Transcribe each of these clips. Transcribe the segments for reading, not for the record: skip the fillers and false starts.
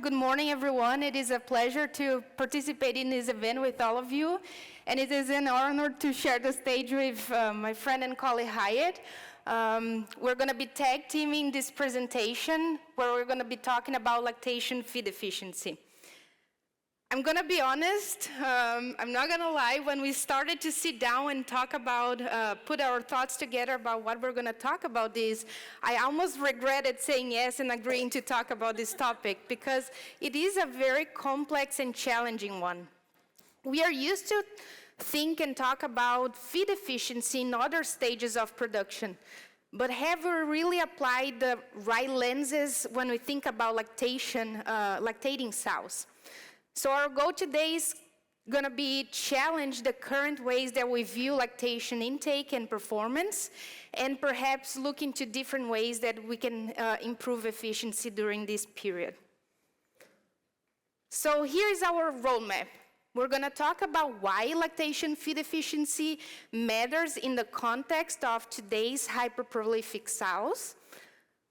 Good morning, everyone. It is a pleasure to participate in this event with all of you, and it is an honor to share the stage with my friend and colleague Hyatt. We're going to be tag teaming this presentation where we're going to be talking about lactation feed efficiency. I'm going to be honest, I'm not going to lie, when we started to sit down and talk about, put our thoughts together about what we're going to talk about this, I almost regretted saying yes and agreeing to talk about this topic because it is a very complex and challenging one. We are used to think and talk about feed efficiency in other stages of production, but have we really applied the right lenses when we think about lactation, lactating sows? So our goal today is going to be challenge the current ways that we view lactation intake and performance, and perhaps look into different ways that we can improve efficiency during this period. So here's our roadmap. We're going to talk about why lactation feed efficiency matters in the context of today's hyperprolific sows.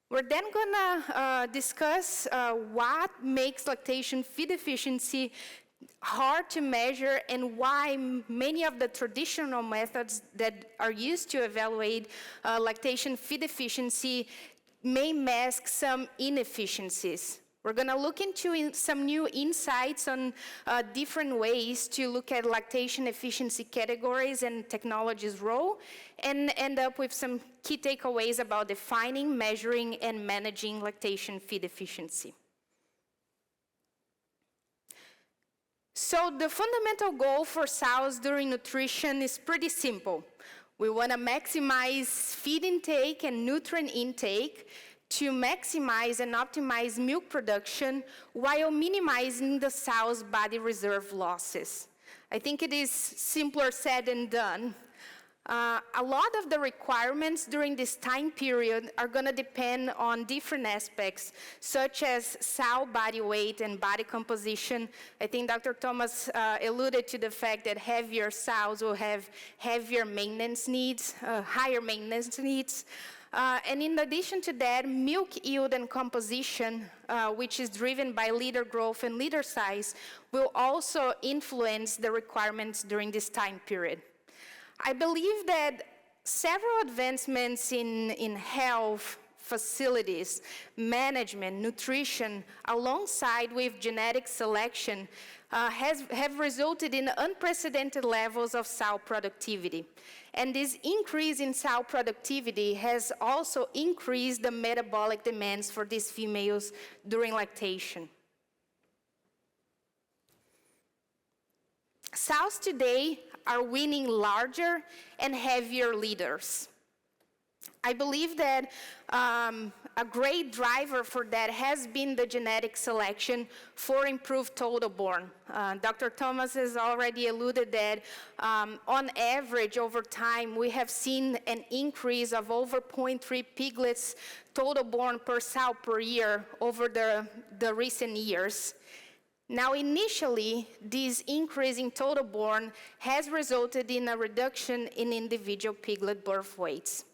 We're then going to discuss what makes lactation feed efficiency hard to measure and why many of the traditional methods that are used to evaluate lactation feed efficiency may mask some inefficiencies. We're going to look into some new insights on different ways to look at lactation efficiency categories and technology's role, and end up with some key takeaways about defining, measuring, and managing lactation feed efficiency. So the fundamental goal for sows during nutrition is pretty simple. We want to maximize feed intake and nutrient intake to maximize and optimize milk production while minimizing the sow's body reserve losses. I think it is simpler said than done. A lot of the requirements during this time period are going to depend on different aspects, such as sow body weight and body composition. I think Dr. Thomas alluded to the fact that heavier sows will have heavier maintenance needs, higher maintenance needs. And in addition to that, milk yield and composition, which is driven by litter growth and litter size, will also influence the requirements during this time period. I believe that several advancements in health, facilities, management, nutrition, alongside with genetic selection, have resulted in unprecedented levels of sow productivity. And this increase in sow productivity has also increased the metabolic demands for these females during lactation. Sows today are winning larger and heavier litters. I believe that a great driver for that has been the genetic selection for improved total born. Dr. Thomas has already alluded that on average over time we have seen an increase of over 0.3 piglets total born per sow per year over the recent years. Now, initially, this increase in total born has resulted in a reduction in individual piglet birth weights.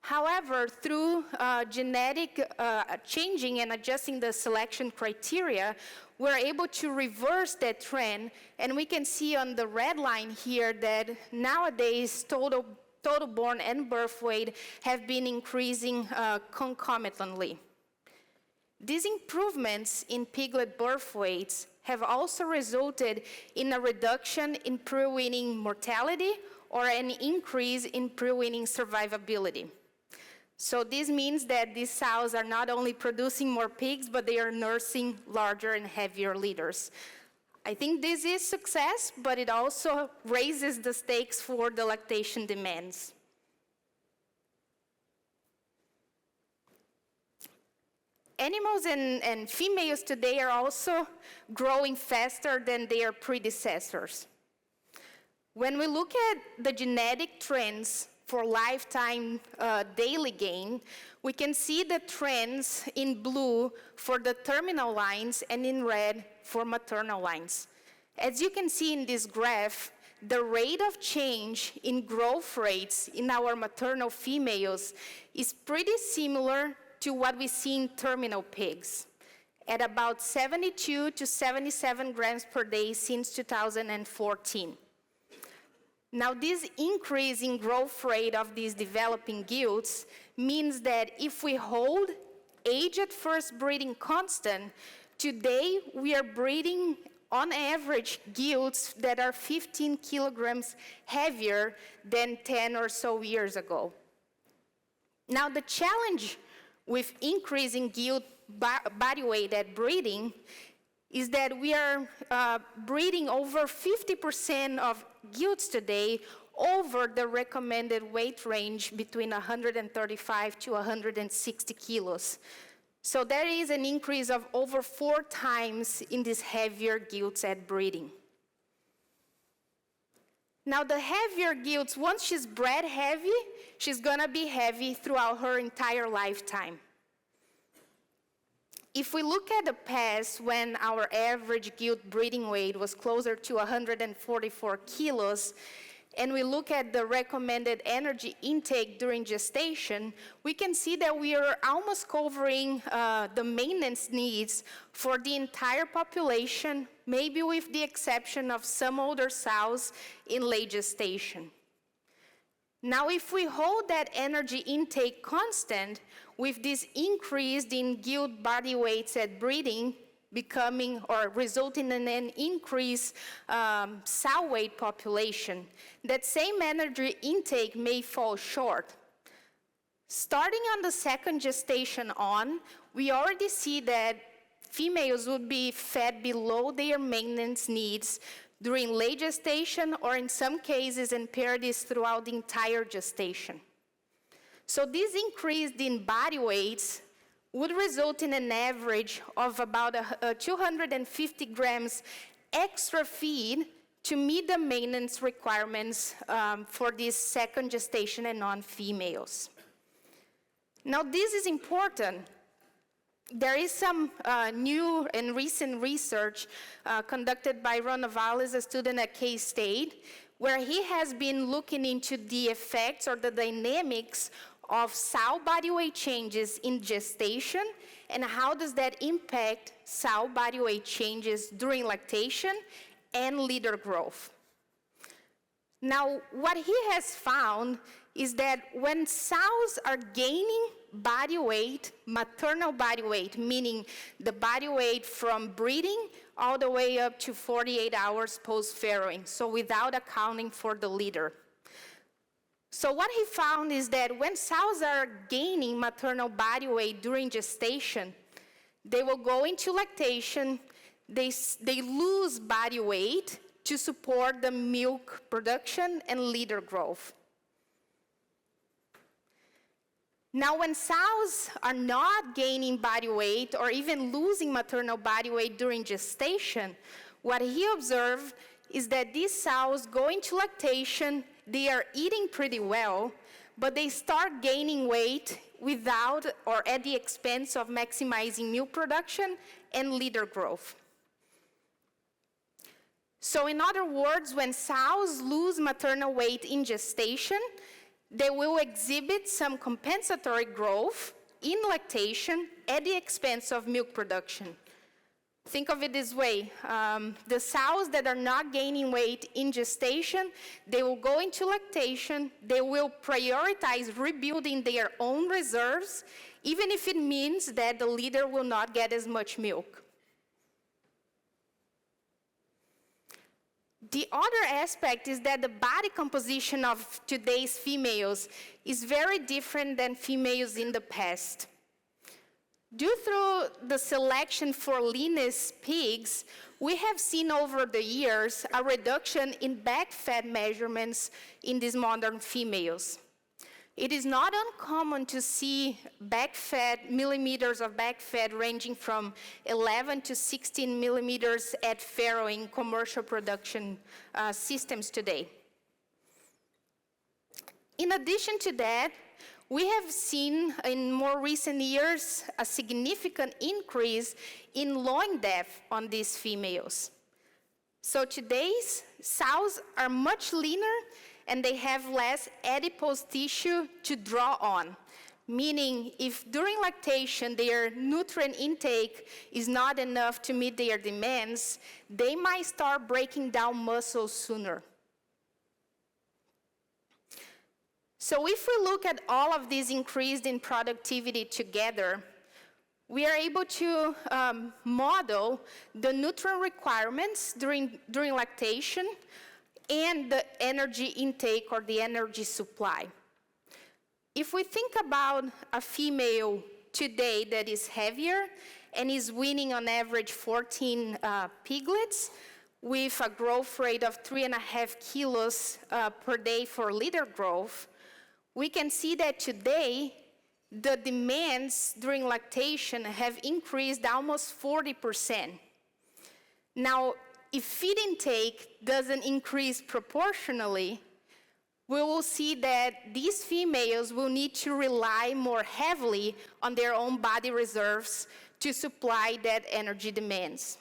However, through genetic changing and adjusting the selection criteria, we're able to reverse that trend, and we can see on the red line here that nowadays total born and birth weight have been increasing concomitantly. These improvements in piglet birth weights have also resulted in a reduction in pre-weaning mortality or an increase in pre-weaning survivability. So this means that these sows are not only producing more pigs, but they are nursing larger and heavier litters. I think this is success, but it also raises the stakes for the lactation demands. Animals and females today are also growing faster than their predecessors. When we look at the genetic trends for lifetime daily gain, we can see the trends in blue for the terminal lines and in red for maternal lines. As you can see in this graph, the rate of change in growth rates in our maternal females is pretty similar to what we see in terminal pigs. at about 72 to 77 grams per day since 2014. Now, this increase in growth rate of these developing gilts means that if we hold age at first breeding constant, today we are breeding on average gilts that are 15 kilograms heavier than 10 or so years ago. Now, the challenge with increasing gilt body weight at breeding is that we are breeding over 50% of gilts today over the recommended weight range between 135 to 160 kilos. So there is an increase of over 4 times in these heavier gilts at breeding. Now, the heavier gilts, once she's bred heavy, she's gonna be heavy throughout her entire lifetime. If we look at the past, when our average gilt breeding weight was closer to 144 kilos, and we look at the recommended energy intake during gestation, we can see that we are almost covering the maintenance needs for the entire population, maybe with the exception of some older sows in late gestation. Now, if we hold that energy intake constant, with this increase in gilt body weights at breeding, becoming or resulting in an increased sow weight population, that same energy intake may fall short. Starting on the second gestation on, we already see that females would be fed below their maintenance needs during late gestation, or in some cases impair this throughout the entire gestation. So this increase in body weights would result in an average of about 250 grams extra feed to meet the maintenance requirements for this second gestation and on females. Now, this is important. There is some new and recent research conducted by Ron Novales, a student at K-State, where he has been looking into the effects or the dynamics of sow body weight changes in gestation, and how does that impact sow body weight changes during lactation and litter growth. Now, what he has found is that when sows are gaining body weight, maternal body weight, meaning the body weight from breeding all the way up to 48 hours post-farrowing, so without accounting for the litter. So what he found is that when sows are gaining maternal body weight during gestation, they will go into lactation, they lose body weight to support the milk production and litter growth. Now, when sows are not gaining body weight or even losing maternal body weight during gestation, what he observed is that these sows go into lactation, they are eating pretty well, but they start gaining weight without or at the expense of maximizing milk production and litter growth. So in other words, when sows lose maternal weight in gestation, they will exhibit some compensatory growth in lactation at the expense of milk production. Think of it this way, the sows that are not gaining weight in gestation, they will go into lactation, they will prioritize rebuilding their own reserves, even if it means that the litter will not get as much milk. The other aspect is that the body composition of today's females is very different than females in the past. Due to the selection for leanest pigs, we have seen over the years a reduction in back fat measurements in these modern females. It is not uncommon to see back fat, millimeters of back fat ranging from 11 to 16 millimeters at farrowing commercial production systems today. In addition to that, we have seen in more recent years a significant increase in loin depth on these females. So today's sows are much leaner and they have less adipose tissue to draw on, meaning if during lactation their nutrient intake is not enough to meet their demands, they might start breaking down muscle sooner. So if we look at all of these increased in productivity together, we are able to model the nutrient requirements during lactation and the energy intake or the energy supply. If we think about a female today that is heavier and is weaning on average 14 piglets with a growth rate of 3.5 kilos per day for litter growth, we can see that today the demands during lactation have increased almost 40%. Now, if feed intake doesn't increase proportionally, we will see that these females will need to rely more heavily on their own body reserves to supply that energy demands.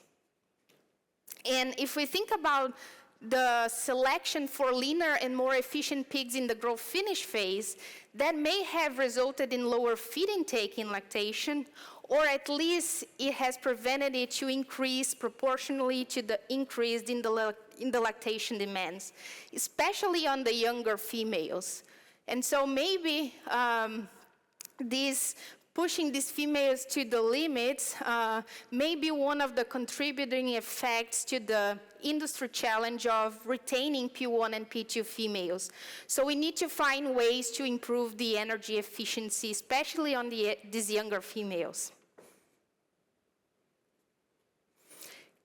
And if we think about the selection for leaner and more efficient pigs in the growth finish phase, that may have resulted in lower feed intake in lactation, or at least it has prevented it to increase proportionally to the increase in the lactation demands, especially on the younger females. And so maybe pushing these females to the limits may be one of the contributing effects to the industry challenge of retaining P1 and P2 females. So we need to find ways to improve the energy efficiency, especially on these younger females.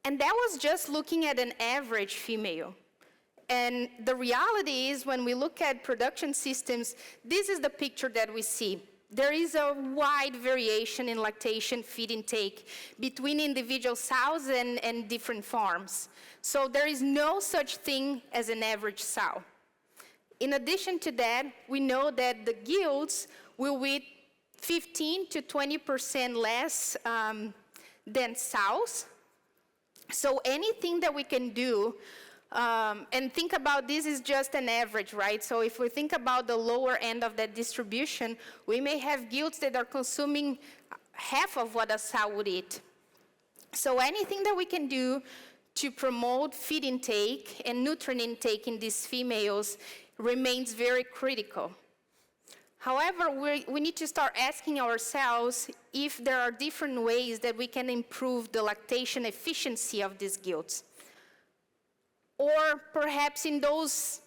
And that was just looking at an average female. And the reality is, when we look at production systems, this is the picture that we see. There is a wide variation in lactation feed intake between individual sows and different farms. So there is no such thing as an average sow. In addition to that, we know that the gilts will weigh 15 to 20% less than sows. So anything that we can do, and think about this is just an average, right? So if we think about the lower end of that distribution, we may have gilts that are consuming half of what a sow would eat. So anything that we can do to promote feed intake and nutrient intake in these females remains very critical. However, we need to start asking ourselves if there are different ways that we can improve the lactation efficiency of these gilts. Or perhaps in those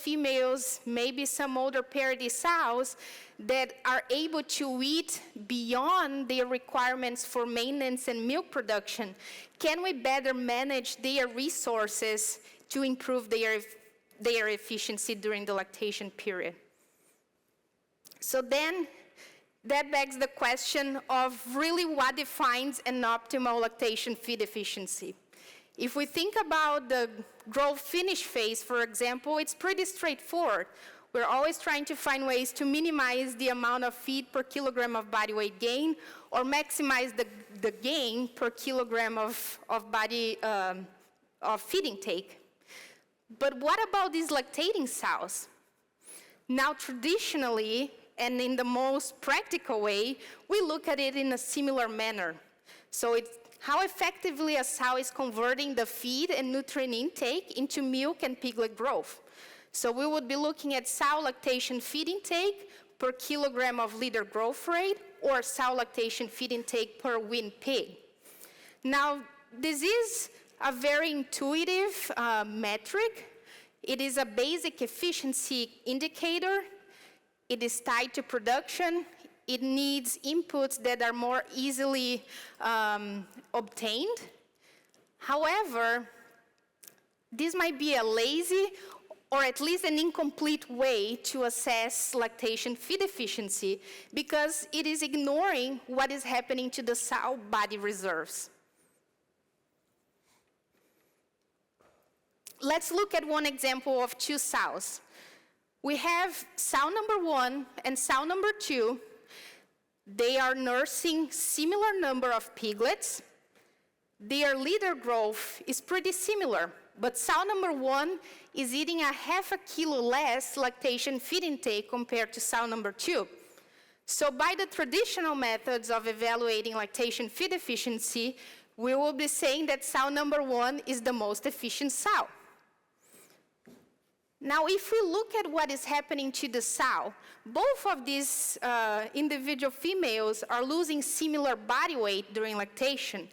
females, maybe some older parity sows that are able to eat beyond their requirements for maintenance and milk production, can we better manage their resources to improve their efficiency during the lactation period? So then, that begs the question of really what defines an optimal lactation feed efficiency. If we think about the growth finish phase, for example, it's pretty straightforward. We're always trying to find ways to minimize the amount of feed per kilogram of body weight gain, or maximize the gain per kilogram of feed intake. But what about these lactating sows? Now, traditionally, and in the most practical way, we look at it in a similar manner. So it's how effectively a sow is converting the feed and nutrient intake into milk and piglet growth. So we would be looking at sow lactation feed intake per kilogram of litter growth rate, or sow lactation feed intake per weaned pig. Now, this is a very intuitive metric. It is a basic efficiency indicator. It is tied to production. It needs inputs that are more easily obtained. However, this might be a lazy or at least an incomplete way to assess lactation feed efficiency, because it is ignoring what is happening to the sow body reserves. Let's look at one example of two sows. We have sow number 1 and sow number 2. They are nursing similar number of piglets. Their litter growth is pretty similar, but sow number 1 is eating a half a kilo less lactation feed intake compared to sow number 2. So by the traditional methods of evaluating lactation feed efficiency, we will be saying that sow number 1 is the most efficient sow. Now, if we look at what is happening to the sow, both of these individual females are losing similar body weight during lactation,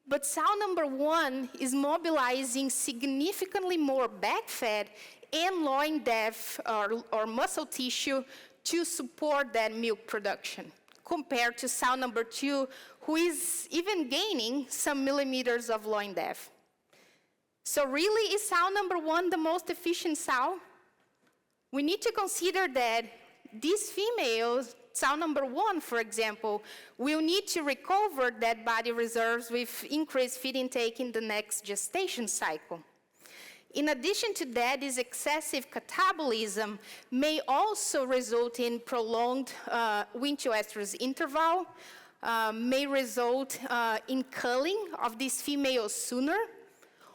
but sow number 1 is mobilizing significantly more back fat and loin depth or muscle tissue to support that milk production, compared to sow number 2, who is even gaining some millimeters of loin depth. So really, is sow number 1 the most efficient sow? We need to consider that these females, sow number 1, for example, will need to recover that body reserves with increased feed intake in the next gestation cycle. In addition to that, this excessive catabolism may also result in prolonged wean to estrus interval, may result in culling of these females sooner,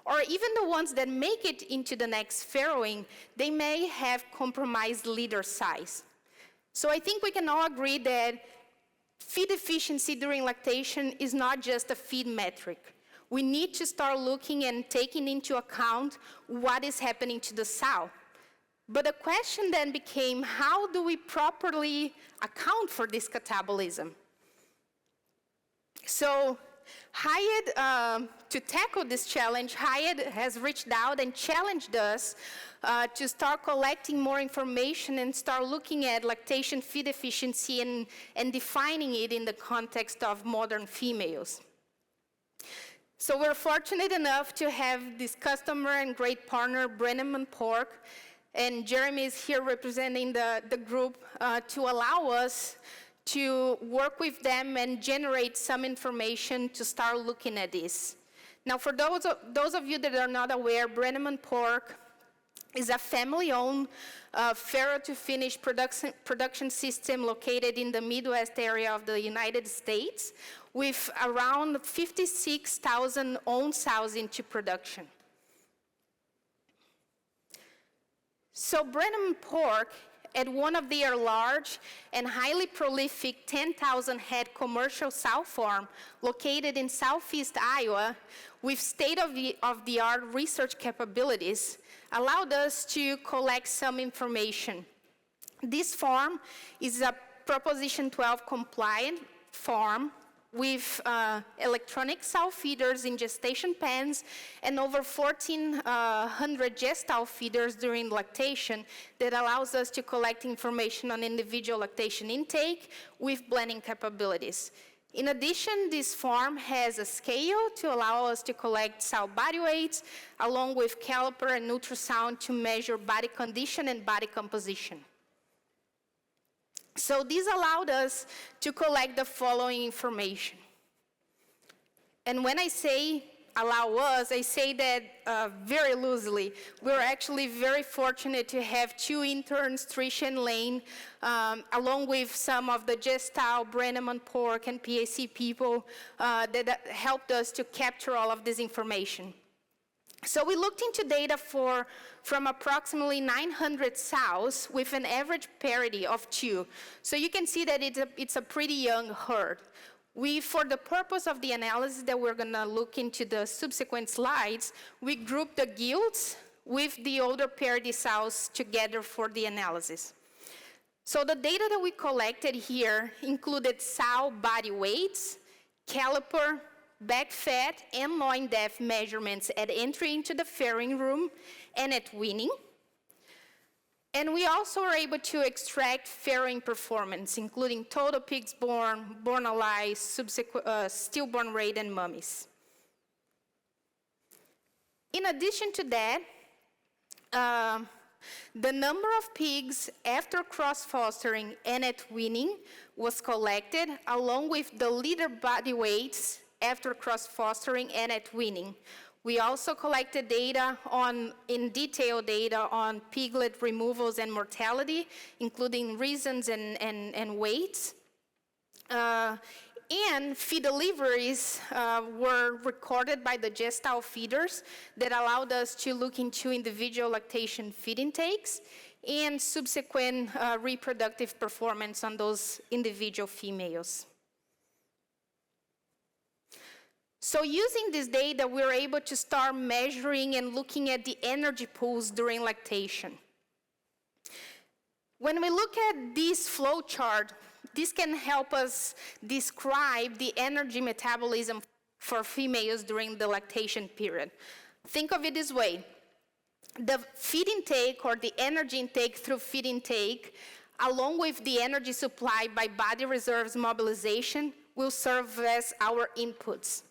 or even the ones that make it into the next farrowing, they may have compromised litter size. So I think we can all agree that feed efficiency during lactation is not just a feed metric. We need to start looking and taking into account what is happening to the sow. But the question then became, how do we properly account for this catabolism? So Hyatt, to tackle this challenge, Hyatt has reached out and challenged us to start collecting more information and start looking at lactation feed efficiency and defining it in the context of modern females. So we're fortunate enough to have this customer and great partner, Brenneman Pork, and Jeremy is here representing the group to allow us to work with them and generate some information to start looking at this. Now, for those of you that are not aware, Brenneman Pork is a family-owned farrow-to-finish production system located in the Midwest area of the United States with around 56,000 owned sows into production. So Brenneman Pork, at one of their large and highly prolific 10,000 head commercial sow farm located in southeast Iowa with state-of-the-art research capabilities, allowed us to collect some information. This farm is a Proposition 12 compliant farm with electronic sow feeders in gestation pens and over 1,400 GESTAL feeders during lactation that allows us to collect information on individual lactation intake with blending capabilities. In addition, this farm has a scale to allow us to collect sow body weights, along with caliper and ultrasound to measure body condition and body composition. So this allowed us to collect the following information. And when I say allow us, I say that very loosely. We're actually very fortunate to have 2 interns, Trish and Lane, along with some of the GESTAL, Brenneman Pork, and PAC people that helped us to capture all of this information. So we looked into data from approximately 900 sows with an average parity of 2. So you can see that it's a pretty young herd. For the purpose of the analysis that we're gonna look into the subsequent slides, we grouped the gilts with the older parity sows together for the analysis. So the data that we collected here included sow body weights, caliper, back fat, and loin depth measurements at entry into the farrowing room and at weaning. And we also were able to extract farrowing performance, including total pigs born, born alive, stillborn rate, and mummies. In addition to that, the number of pigs after cross-fostering and at weaning was collected, along with the litter body weights after cross-fostering and at weaning. We also collected data detailed data on piglet removals and mortality, including reasons and weights. And feed deliveries were recorded by the GESTAL feeders that allowed us to look into individual lactation feed intakes. and subsequent reproductive performance on those individual females. So using this data, we were able to start measuring and looking at the energy pools during lactation. When we look at this flow chart, this can help us describe the energy metabolism for females during the lactation period. Think of it this way. The feed intake or the energy intake through feed intake, along with the energy supply by body reserves mobilization, will serve as our inputs.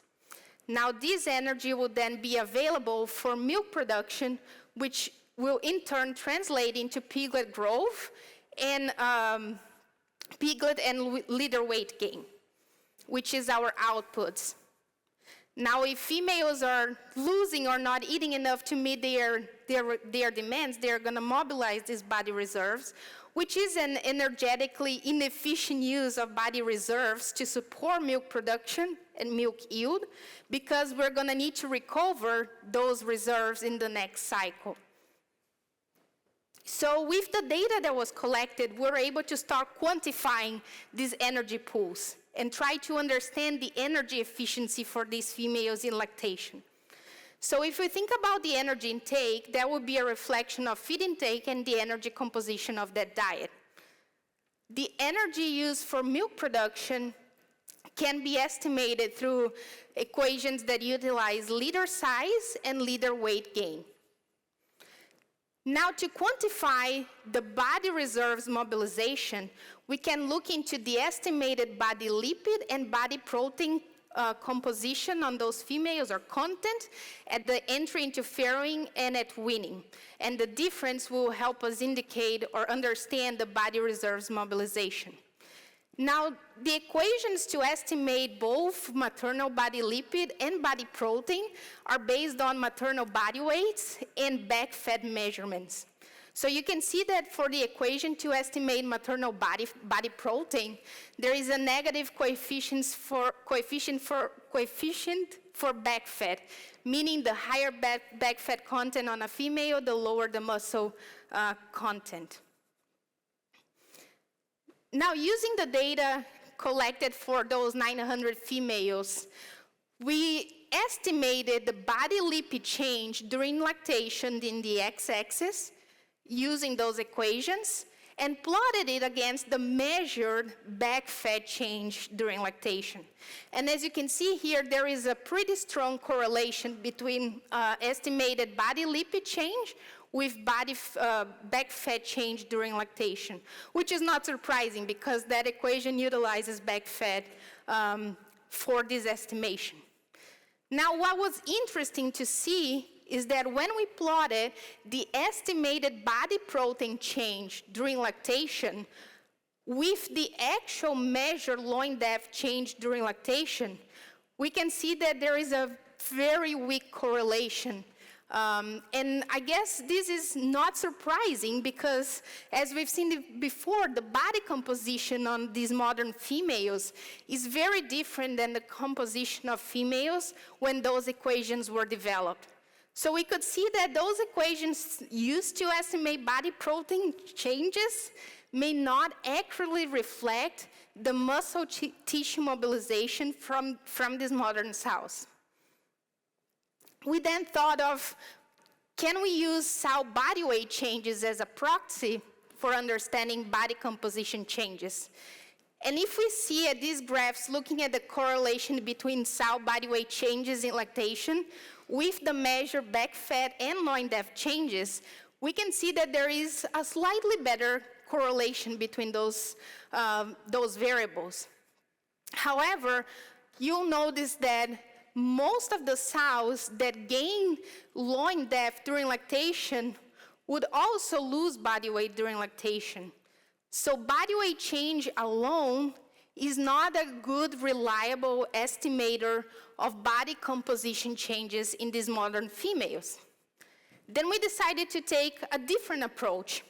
Now, this energy will then be available for milk production, which will in turn translate into piglet growth and piglet and litter weight gain, which is our outputs. Now, if females are losing or not eating enough to meet their demands, they're going to mobilize these body reserves, which is an energetically inefficient use of body reserves to support milk production and milk yield, because we're going to need to recover those reserves in the next cycle. So with the data that was collected, we're able to start quantifying these energy pools and try to understand the energy efficiency for these females in lactation. So if we think about the energy intake, that would be a reflection of feed intake and the energy composition of that diet. The energy used for milk production can be estimated through equations that utilize litter size and litter weight gain. Now, to quantify the body reserves mobilization, we can look into the estimated body lipid and body protein composition on those females, or content, at the entry into farrowing and at weaning. And the difference will help us indicate or understand the body reserves mobilization. Now, the equations to estimate both maternal body lipid and body protein are based on maternal body weights and back fat measurements. So you can see that for the equation to estimate maternal body protein, there is a negative coefficient for back fat, meaning the higher back fat content on a female, the lower the muscle content. Now, using the data collected for those 900 females, we estimated the body lipid change during lactation in the x-axis using those equations and plotted it against the measured back fat change during lactation. And as you can see here, there is a pretty strong correlation between estimated body lipid change with back fat change during lactation, which is not surprising because that equation utilizes back fat for this estimation. Now, what was interesting to see is that when we plotted the estimated body protein change during lactation with the actual measured loin depth change during lactation, we can see that there is a very weak correlation. And I guess this is not surprising because, as we've seen before, the body composition on these modern females is very different than the composition of females when those equations were developed. So we could see that those equations used to estimate body protein changes may not accurately reflect the muscle tissue mobilization from these modern sows. We then thought of, can we use sow body weight changes as a proxy for understanding body composition changes? And if we see at these graphs, looking at the correlation between sow body weight changes in lactation with the measured back fat and loin depth changes, we can see that there is a slightly better correlation between those variables. However, you'll notice that most of the sows that gain loin depth during lactation would also lose body weight during lactation. So body weight change alone is not a good, reliable estimator of body composition changes in these modern females. Then we decided to take a different approach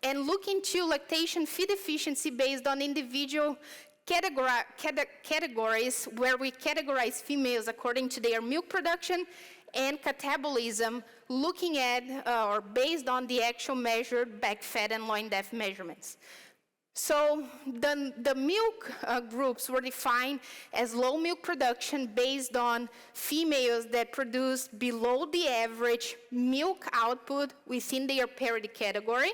and look into lactation feed efficiency based on individual categories where we categorize females according to their milk production and catabolism, looking at or based on the actual measured back fat and loin depth measurements. So the milk groups were defined as low milk production based on females that produced below the average milk output within their parity category.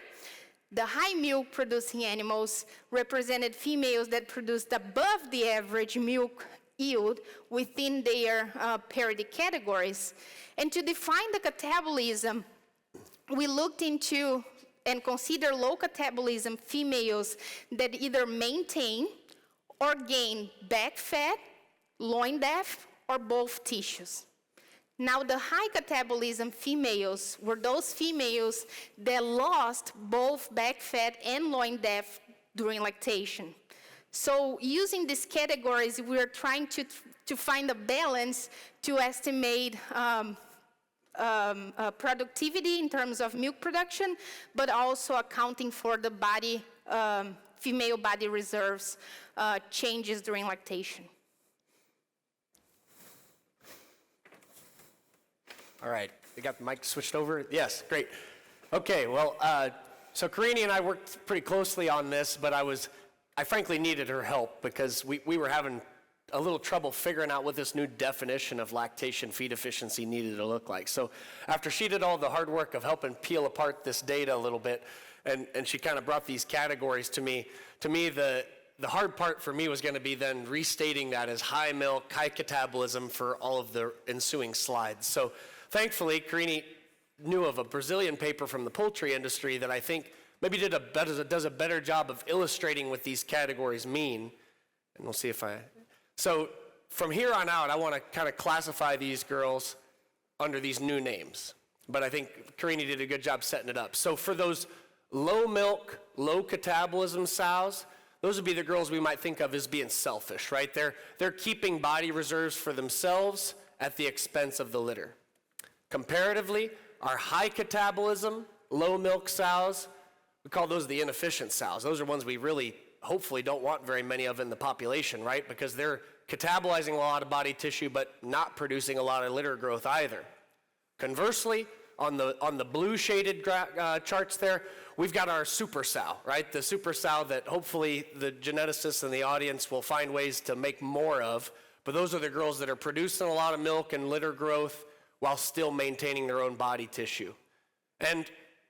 The high milk producing animals represented females that produced above the average milk yield within their parity categories. And to define the catabolism, we looked into and consider low catabolism females that either maintain or gain back fat, loin depth, or both tissues. Now, the high catabolism females were those females that lost both back fat and loin depth during lactation. So using these categories, we are trying to find a balance to estimate productivity in terms of milk production, but also accounting for the body, female body reserves changes during lactation. All right, we got the mic switched over? Yes, great. Okay, well, so Carine and I worked pretty closely on this, but I frankly needed her help because we were having a little trouble figuring out what this new definition of lactation feed efficiency needed to look like. So after she did all the hard work of helping peel apart this data a little bit, and she kind of brought these categories to me the hard part for me was going to be then restating that as high milk, high catabolism for all of the ensuing slides. So thankfully, Carine knew of a Brazilian paper from the poultry industry that I think maybe does a better job of illustrating what these categories mean. And we'll see if So from here on out, I want to kind of classify these girls under these new names. But I think Carine did a good job setting it up. So for those low milk, low catabolism sows, those would be the girls we might think of as being selfish, right? They're keeping body reserves for themselves at the expense of the litter. Comparatively, our high catabolism, low milk sows, we call those the inefficient sows. Those are ones we really hopefully don't want very many of in the population, right? Because they're catabolizing a lot of body tissue, but not producing a lot of litter growth either. Conversely, on the blue shaded charts there, we've got our super sow, right? The super sow that hopefully the geneticists in the audience will find ways to make more of. But those are the girls that are producing a lot of milk and litter growth while still maintaining their own body tissue. And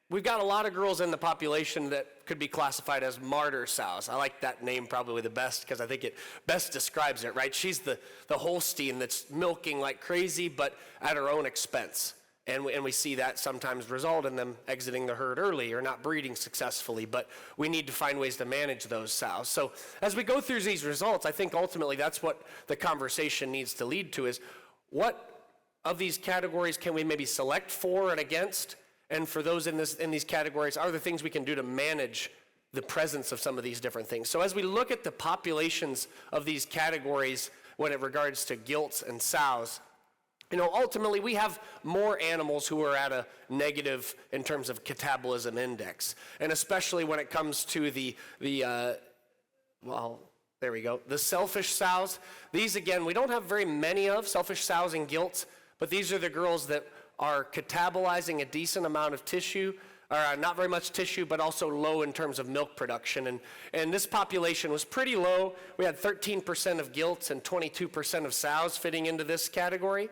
we've got a lot of girls in the population that could be classified as martyr sows. I like that name probably the best because I think it best describes it, right? She's the Holstein that's milking like crazy, but at her own expense. And we see that sometimes result in them exiting the herd early or not breeding successfully, but we need to find ways to manage those sows. So as we go through these results, I think ultimately that's what the conversation needs to lead to is what of these categories can we maybe select for and against? And for those in these categories, are there things we can do to manage the presence of some of these different things? So as we look at the populations of these categories when it regards to gilts and sows, ultimately we have more animals who are at a negative in terms of catabolism index. And especially when it comes to the selfish sows. These, again, we don't have very many of selfish sows and gilts, but these are the girls that are catabolizing a decent amount of tissue, or not very much tissue, but also low in terms of milk production. And this population was pretty low. We had 13% of gilts and 22% of sows fitting into this category.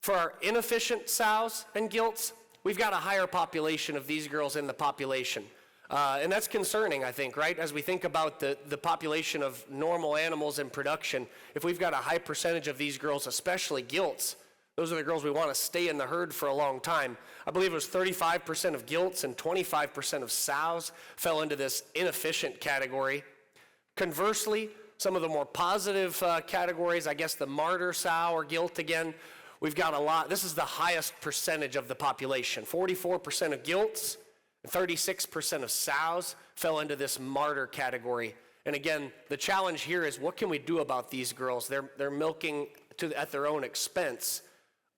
For our inefficient sows and gilts, we've got a higher population of these girls in the population. And that's concerning, I think, right? As we think about the population of normal animals in production, if we've got a high percentage of these girls, especially gilts, those are the girls we want to stay in the herd for a long time. I believe it was 35% of gilts and 25% of sows fell into this inefficient category. Conversely, some of the more positive categories, I guess the martyr sow or gilt again, we've got a lot. This is the highest percentage of the population. 44% of gilts, 36% of sows fell into this martyr category. And again, the challenge here is what can we do about these girls? They're milking at their own expense.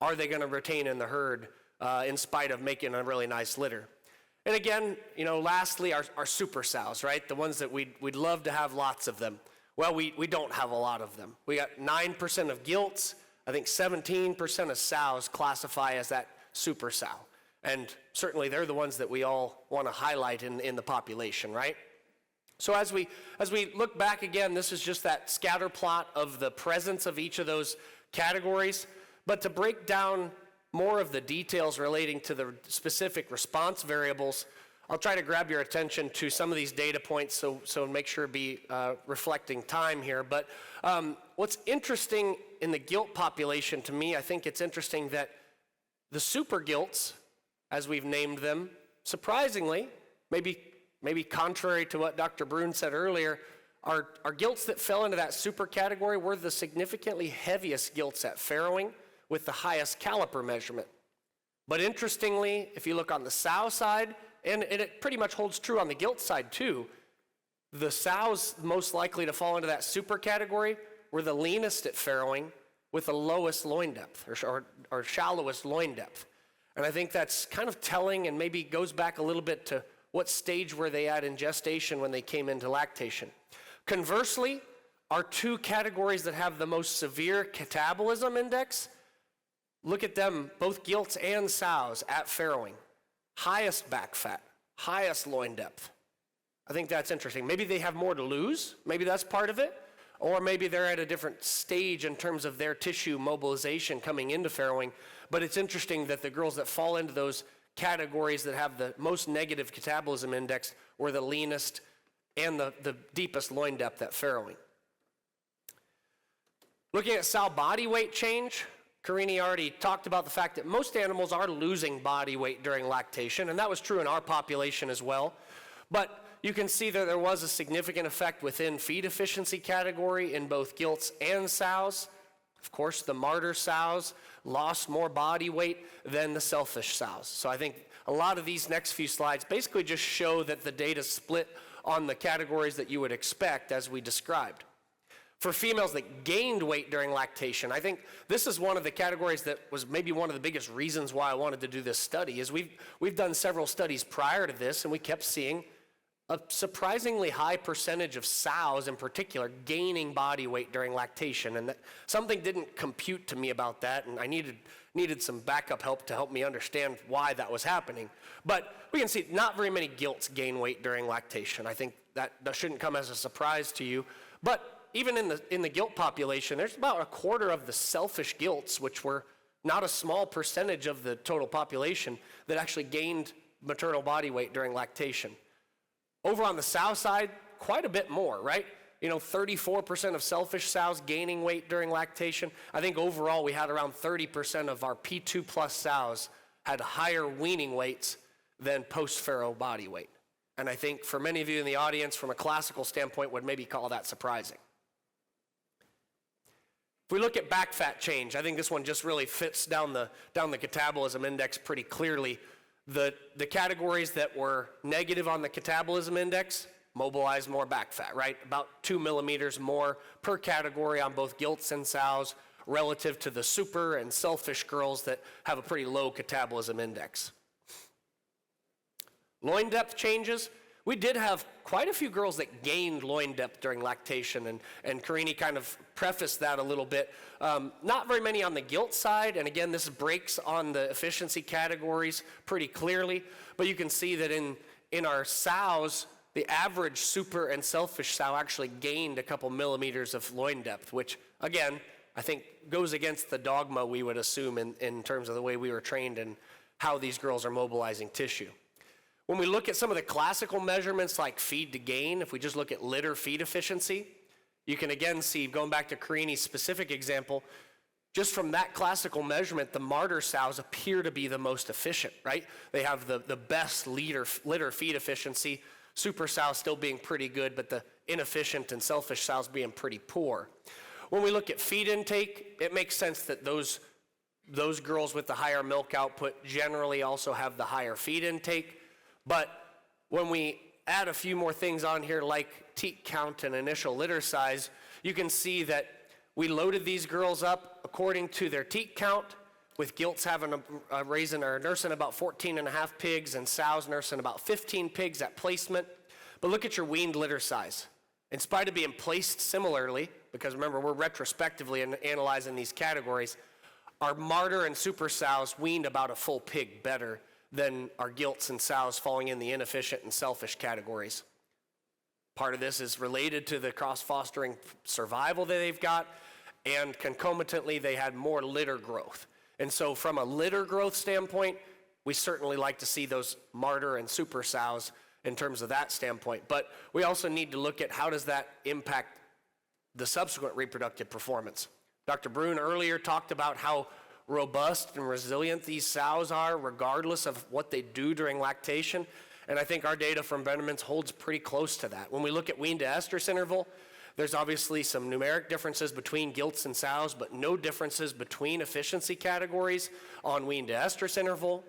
Are they going to retain in the herd in spite of making a really nice litter? And again, lastly, our super sows, right? The ones that we'd love to have lots of them. Well, we don't have a lot of them. We got 9% of gilts, I think 17% of sows classify as that super sow. And certainly they're the ones that we all want to highlight in the population, right? So as we look back again, this is just that scatter plot of the presence of each of those categories. But to break down more of the details relating to the specific response variables, I'll try to grab your attention to some of these data points so make sure to be reflecting time here. But what's interesting in the gilt population to me, I think it's interesting that the super gilts, as we've named them, surprisingly, maybe contrary to what Dr. Brune said earlier, our gilts that fell into that super category were the significantly heaviest gilts at farrowing with the highest caliper measurement. But interestingly, if you look on the sow side, and it pretty much holds true on the gilt side too, the sows most likely to fall into that super category were the leanest at farrowing with the lowest loin depth or shallowest loin depth. And I think that's kind of telling and maybe goes back a little bit to what stage were they at in gestation when they came into lactation. Conversely, our two categories that have the most severe catabolism index, look at them, both gilts and sows at farrowing. Highest back fat, highest loin depth. I think that's interesting. Maybe they have more to lose. Maybe that's part of it. Or maybe they're at a different stage in terms of their tissue mobilization coming into farrowing. But it's interesting that the girls that fall into those categories that have the most negative catabolism index were the leanest and the deepest loin depth at farrowing. Looking at sow body weight change, Carine already talked about the fact that most animals are losing body weight during lactation, and that was true in our population as well. But you can see that there was a significant effect within feed efficiency category in both gilts and sows. Of course, the martyr sows lost more body weight than the selfish sows. So I think a lot of these next few slides basically just show that the data split on the categories that you would expect as we described. For females that gained weight during lactation, I think this is one of the categories that was maybe one of the biggest reasons why I wanted to do this study, is we've done several studies prior to this, and we kept seeing a surprisingly high percentage of sows in particular gaining body weight during lactation, and that something didn't compute to me about that, and I needed some backup help to help me understand why that was happening. But we can see not very many gilts gain weight during lactation. I think that shouldn't come as a surprise to you. But even in the gilt population, there's about a quarter of the selfish gilts, which were not a small percentage of the total population, that actually gained maternal body weight during lactation. Over on the sow side, quite a bit more, right? 34% of selfish sows gaining weight during lactation. I think overall we had around 30% of our P2 plus sows had higher weaning weights than post-farrow body weight. And I think for many of you in the audience, from a classical standpoint, would maybe call that surprising. If we look at back fat change, I think this one just really fits down the catabolism index pretty clearly. The categories that were negative on the catabolism index mobilized more back fat, right? About 2 millimeters more per category on both gilts and sows relative to the super and selfish girls that have a pretty low catabolism index. Loin depth changes. We did have quite a few girls that gained loin depth during lactation, and Carine kind of prefaced that a little bit. Not very many on the gilt side, and again, this breaks on the efficiency categories pretty clearly, but you can see that in our sows, the average super and selfish sow actually gained a couple millimeters of loin depth, which again, I think goes against the dogma we would assume in terms of the way we were trained and how these girls are mobilizing tissue. When we look at some of the classical measurements like feed to gain, if we just look at litter feed efficiency, you can again see, going back to Carine's specific example, just from that classical measurement, the martyr sows appear to be the most efficient, right? They have the best litter feed efficiency, super sows still being pretty good, but the inefficient and selfish sows being pretty poor. When we look at feed intake, it makes sense that those girls with the higher milk output generally also have the higher feed intake. But when we add a few more things on here like teat count and initial litter size, you can see that we loaded these girls up according to their teat count, with gilts having a raising or nursing about 14.5 pigs and sows nursing about 15 pigs at placement. But look at your weaned litter size. In spite of being placed similarly, because remember, we're retrospectively analyzing these categories, our martyr and super sows weaned about a full pig better than our gilts and sows falling in the inefficient and selfish categories. Part of this is related to the cross-fostering survival that they've got, and concomitantly, they had more litter growth. And so from a litter growth standpoint, we certainly like to see those martyr and super sows in terms of that standpoint. But we also need to look at how does that impact the subsequent reproductive performance. Dr. Brune earlier talked about how robust and resilient these sows are regardless of what they do during lactation. And I think our data from Brenneman's holds pretty close to that. When we look at wean to estrus interval, there's obviously some numeric differences between gilts and sows, but no differences between efficiency categories on wean to estrus interval.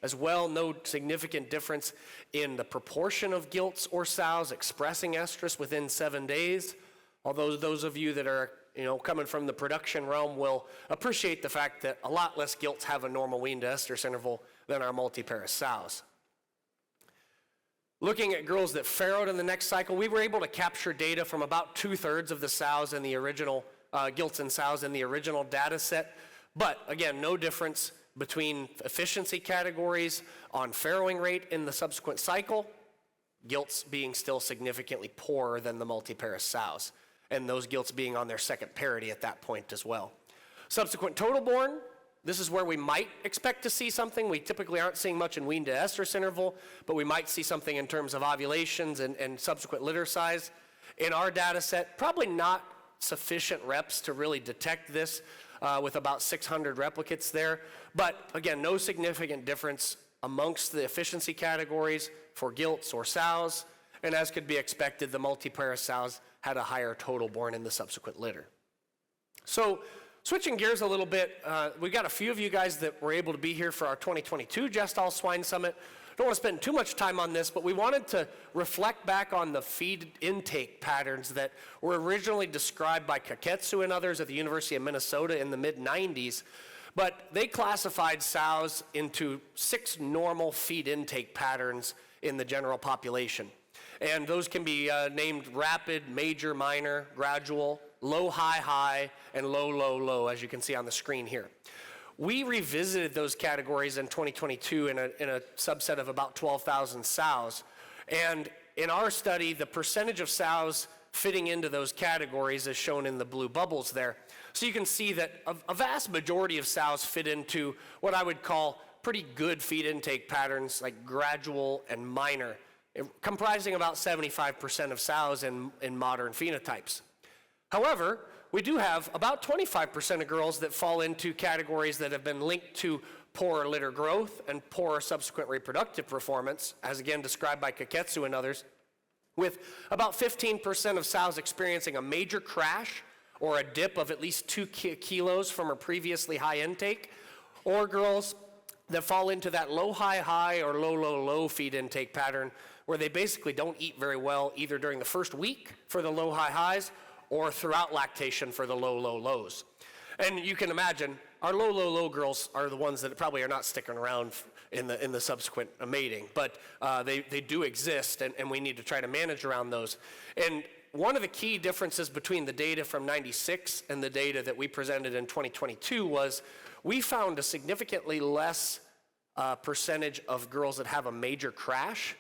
As well, no significant difference in the proportion of gilts or sows expressing estrus within 7 days. Although those of you that are coming from the production realm will appreciate the fact that a lot less gilts have a normal wean to estrus interval than our multiparous sows. Looking at girls that farrowed in the next cycle, we were able to capture data from about 2/3 of the sows in the original, gilts and sows in the original data set. But again, no difference between efficiency categories on farrowing rate in the subsequent cycle, gilts being still significantly poorer than the multiparous sows, and those gilts being on their second parity at that point as well. Subsequent total born, this is where we might expect to see something. We typically aren't seeing much in wean to estrus interval, but we might see something in terms of ovulations and subsequent litter size. In our data set, probably not sufficient reps to really detect this with about 600 replicates there. But again, no significant difference amongst the efficiency categories for gilts or sows. And as could be expected, the multiparous sows had a higher total born in the subsequent litter. So switching gears a little bit, we got a few of you guys that were able to be here for our 2022 GESTAL Swine Summit. I don't want to spend too much time on this, but we wanted to reflect back on the feed intake patterns that were originally described by Kaketsu and others at the University of Minnesota in the mid-90s. But they classified sows into 6 normal feed intake patterns in the general population. And those can be named rapid, major, minor, gradual, low, high, high, and low, low, low, as you can see on the screen here. We revisited those categories in 2022 in a subset of about 12,000 sows. And in our study, the percentage of sows fitting into those categories is shown in the blue bubbles there. So you can see that a vast majority of sows fit into what I would call pretty good feed intake patterns like gradual and minor, comprising about 75% of sows in modern phenotypes. However, we do have about 25% of girls that fall into categories that have been linked to poorer litter growth and poorer subsequent reproductive performance, as again described by Kaketsu and others, with about 15% of sows experiencing a major crash or a dip of at least 2 kilos from a previously high intake, or girls that fall into that low, high, high, or low, low, low feed intake pattern where they basically don't eat very well either during the first week for the low, high, highs or throughout lactation for the low, low, lows. And you can imagine our low, low, low girls are the ones that probably are not sticking around in the subsequent mating, but they do exist, and we need to try to manage around those. And one of the key differences between the data from '96 and the data that we presented in 2022 was we found a significantly less percentage of girls that have a major crash.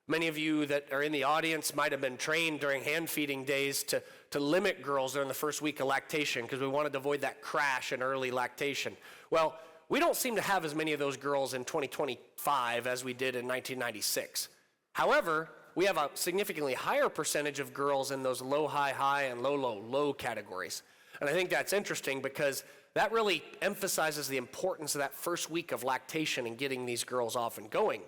Many of you that are in the audience might have been trained during hand feeding days to limit girls during the first week of lactation because we wanted to avoid that crash in early lactation. Well, we don't seem to have as many of those girls in 2025 as we did in 1996. However, we have a significantly higher percentage of girls in those low, high, high, and low, low, low categories. And I think that's interesting because that really emphasizes the importance of that first week of lactation and getting these girls off and going.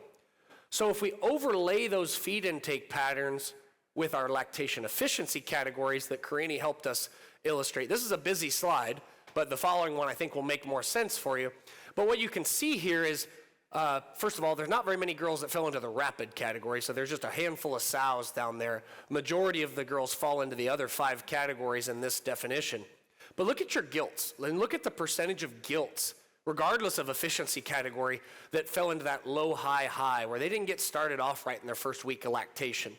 So if we overlay those feed intake patterns with our lactation efficiency categories that Carine helped us illustrate, this is a busy slide, but the following one I think will make more sense for you. But what you can see here is, first of all, there's not very many girls that fell into the rapid category, so there's just a handful of sows down there. Majority of the girls fall into the other 5 categories in this definition. But look at your gilts, and look at the percentage of gilts, regardless of efficiency category, that fell into that low, high, high, where they didn't get started off right in their first week of lactation.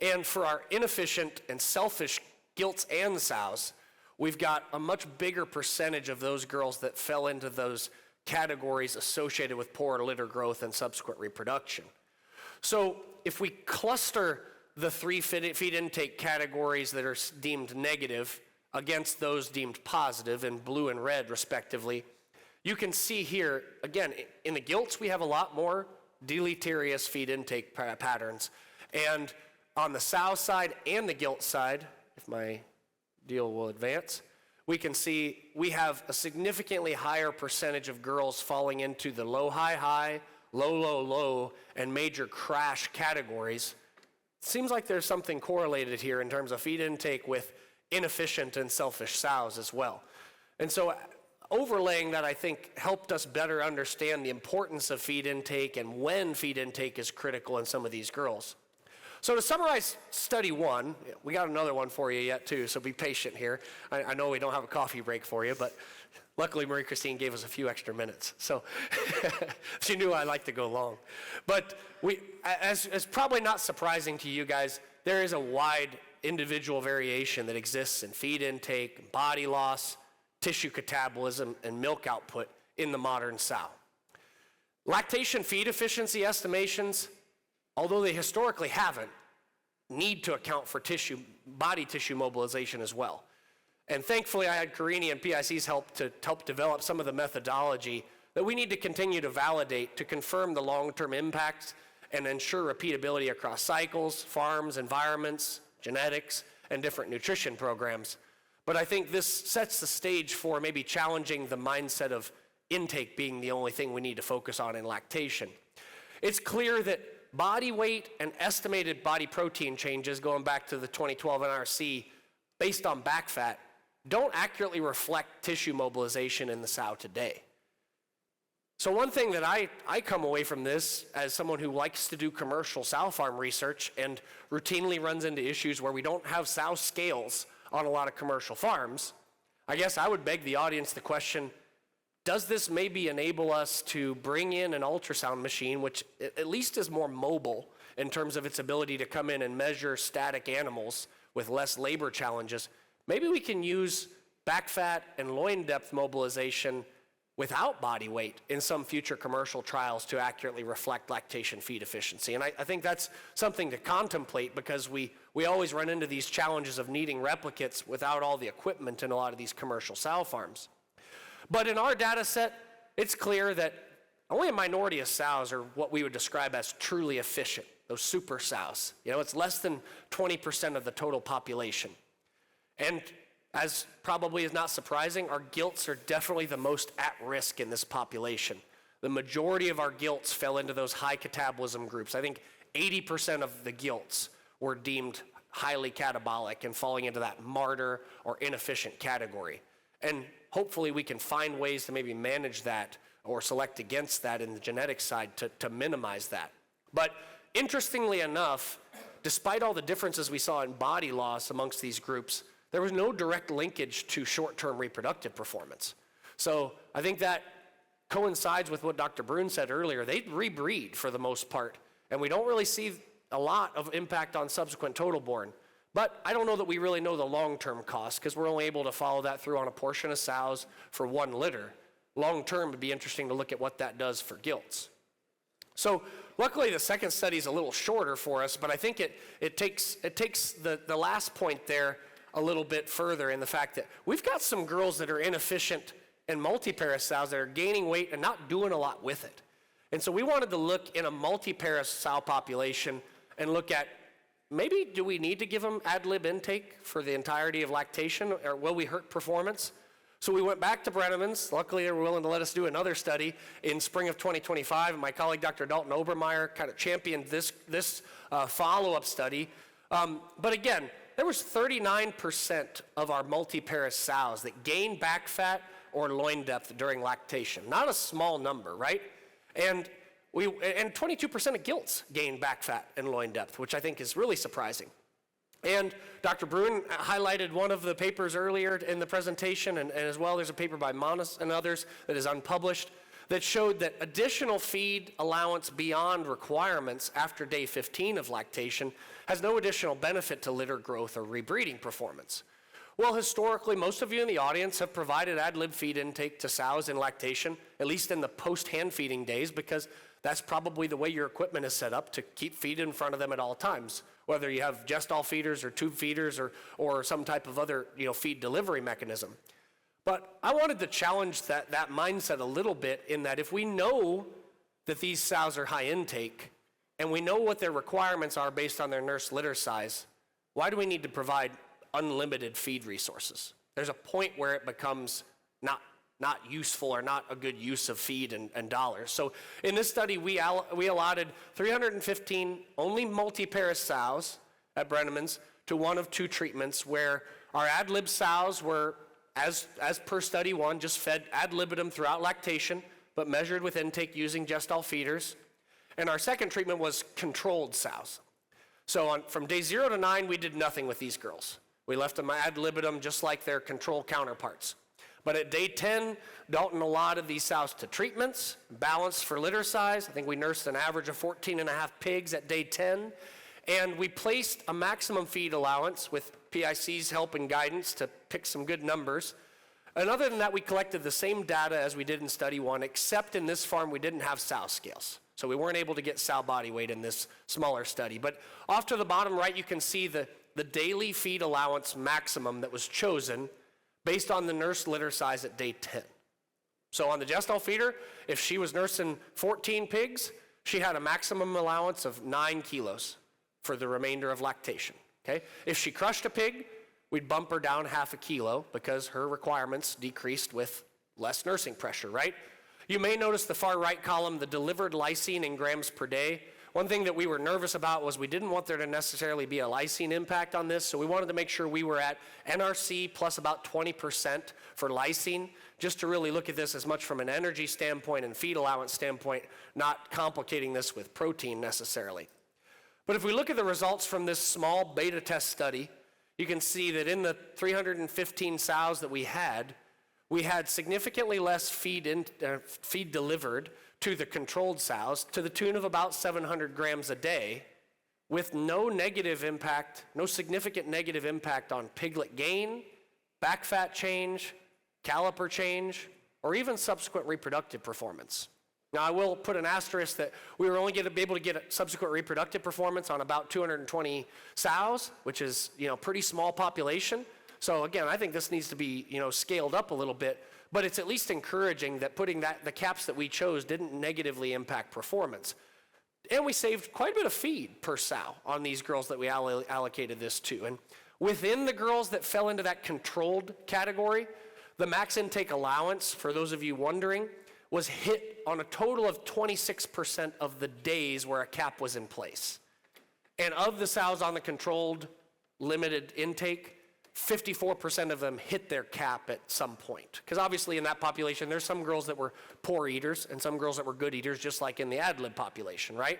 And for our inefficient and selfish gilts and sows, we've got a much bigger percentage of those girls that fell into those categories associated with poor litter growth and subsequent reproduction. So if we cluster the 3 feed intake categories that are deemed negative against those deemed positive in blue and red respectively, you can see here, again, in the gilts we have a lot more deleterious feed intake patterns. And on the sow side and the gilt side, if my deal will advance, we can see we have a significantly higher percentage of girls falling into the low, high, high, low, low, low, and major crash categories. Seems like there's something correlated here in terms of feed intake with inefficient and selfish sows as well. And so overlaying that, I think, helped us better understand the importance of feed intake and when feed intake is critical in some of these girls. So to summarize study 1, we got another one for you yet too, so be patient here. I know we don't have a coffee break for you, but luckily Marie-Christine gave us a few extra minutes, so she knew I like to go long. But as probably not surprising to you guys, there is a wide individual variation that exists in feed intake, body loss, tissue catabolism, and milk output in the modern sow. Lactation feed efficiency estimations, although they historically haven't, need to account for body tissue mobilization as well. And thankfully I had Carine and PIC's help to help develop some of the methodology that we need to continue to validate to confirm the long-term impacts and ensure repeatability across cycles, farms, environments, genetics, and different nutrition programs. But I think this sets the stage for maybe challenging the mindset of intake being the only thing we need to focus on in lactation. It's clear that body weight and estimated body protein changes, going back to the 2012 NRC, based on back fat, don't accurately reflect tissue mobilization in the sow today. So one thing that I come away from this as someone who likes to do commercial sow farm research and routinely runs into issues where we don't have sow scales on a lot of commercial farms, I guess I would beg the audience the question, does this maybe enable us to bring in an ultrasound machine, which at least is more mobile in terms of its ability to come in and measure static animals with less labor challenges? Maybe we can use back fat and loin depth mobilization without body weight in some future commercial trials to accurately reflect lactation feed efficiency. And I think that's something to contemplate, because we always run into these challenges of needing replicates without all the equipment in a lot of these commercial sow farms. But in our data set, it's clear that only a minority of sows are what we would describe as truly efficient, those super sows. You know, it's less than 20% of the total population. And as probably is not surprising, our gilts are definitely the most at risk in this population. The majority of our gilts fell into those high catabolism groups. I think 80% of the gilts were deemed highly catabolic and falling into that martyr or inefficient category. And hopefully we can find ways to maybe manage that or select against that in the genetic side to minimize that. But interestingly enough, despite all the differences we saw in body loss amongst these groups, there was no direct linkage to short-term reproductive performance. So I think that coincides with what Dr. Brun said earlier. They rebreed for the most part, and we don't really see a lot of impact on subsequent total born. But I don't know that we really know the long-term cost, because we're only able to follow that through on a portion of sows for 1 litter. Long-term would be interesting to look at what that does for gilts. So luckily the second study is a little shorter for us, but I think it takes the last point there a little bit further in the fact that we've got some girls that are inefficient and multi-paris sows that are gaining weight and not doing a lot with it. And so we wanted to look in a multi-paris sow population and look at, maybe do we need to give them ad lib intake for the entirety of lactation, or will we hurt performance? So we went back to Brenneman's. Luckily, they were willing to let us do another study in spring of 2025. And my colleague, Dr. Dalton Obermeyer, kind of championed this follow-up study. But again, there was 39% of our multi-paris sows that gained back fat or loin depth during lactation. Not a small number, right? And 22% of gilts gained back fat and loin depth, which I think is really surprising. And Dr. Brun highlighted one of the papers earlier in the presentation, and as well there's a paper by Manas and others that is unpublished that showed that additional feed allowance beyond requirements after day 15 of lactation has no additional benefit to litter growth or rebreeding performance. Well, historically, most of you in the audience have provided ad lib feed intake to sows in lactation, at least in the post-hand feeding days, because that's probably the way your equipment is set up to keep feed in front of them at all times, whether you have GESTAL feeders or tube feeders or some type of other feed delivery mechanism. But I wanted to challenge that mindset a little bit in that if we know that these sows are high intake and we know what their requirements are based on their nurse litter size, why do we need to provide unlimited feed resources? There's a point where it becomes not useful or not a good use of feed and dollars. So in this study, we allotted 315 only multi-pair sows at Brenneman's to one of two treatments where our ad lib sows were, as per study one, just fed ad libitum throughout lactation, but measured with intake using GESTAL feeders. And our second treatment was controlled sows. So from day 0 to 9, we did nothing with these girls. We left them ad libitum just like their control counterparts. But at day 10, Dalton allotted these sows to treatments, balanced for litter size. I think we nursed an average of 14 and a half pigs at day 10. And we placed a maximum feed allowance with PIC's help and guidance to pick some good numbers. And other than that, we collected the same data as we did in study one, except in this farm, we didn't have sow scales. So we weren't able to get sow body weight in this smaller study. But off to the bottom right, you can see the daily feed allowance maximum that was chosen based on the nurse litter size at day 10. So on the GESTAL feeder, if she was nursing 14 pigs, she had a maximum allowance of 9 kilos for the remainder of lactation, okay? If she crushed a pig, we'd bump her down half a kilo because her requirements decreased with less nursing pressure, right? You may notice the far right column, the delivered lysine in grams per day. One thing that we were nervous about was we didn't want there to necessarily be a lysine impact on this, so we wanted to make sure we were at NRC plus about 20% for lysine, just to really look at this as much from an energy standpoint and feed allowance standpoint, not complicating this with protein necessarily. But if we look at the results from this small beta test study, you can see that in the 315 sows that we had significantly less feed delivered to the controlled sows to the tune of about 700 grams a day with no significant negative impact on piglet gain, back fat change, caliper change, or even subsequent reproductive performance. Now I will put an asterisk that we were only going to be able to get a subsequent reproductive performance on about 220 sows, which is pretty small population. So again, I think this needs to be scaled up a little bit, but it's at least encouraging that putting the caps that we chose didn't negatively impact performance. And we saved quite a bit of feed per sow on these girls that we allocated this to. And within the girls that fell into that controlled category, the max intake allowance, for those of you wondering, was hit on a total of 26% of the days where a cap was in place. And of the sows on the controlled limited intake, 54% of them hit their cap at some point. Because obviously in that population, there's some girls that were poor eaters and some girls that were good eaters, just like in the ad lib population, right?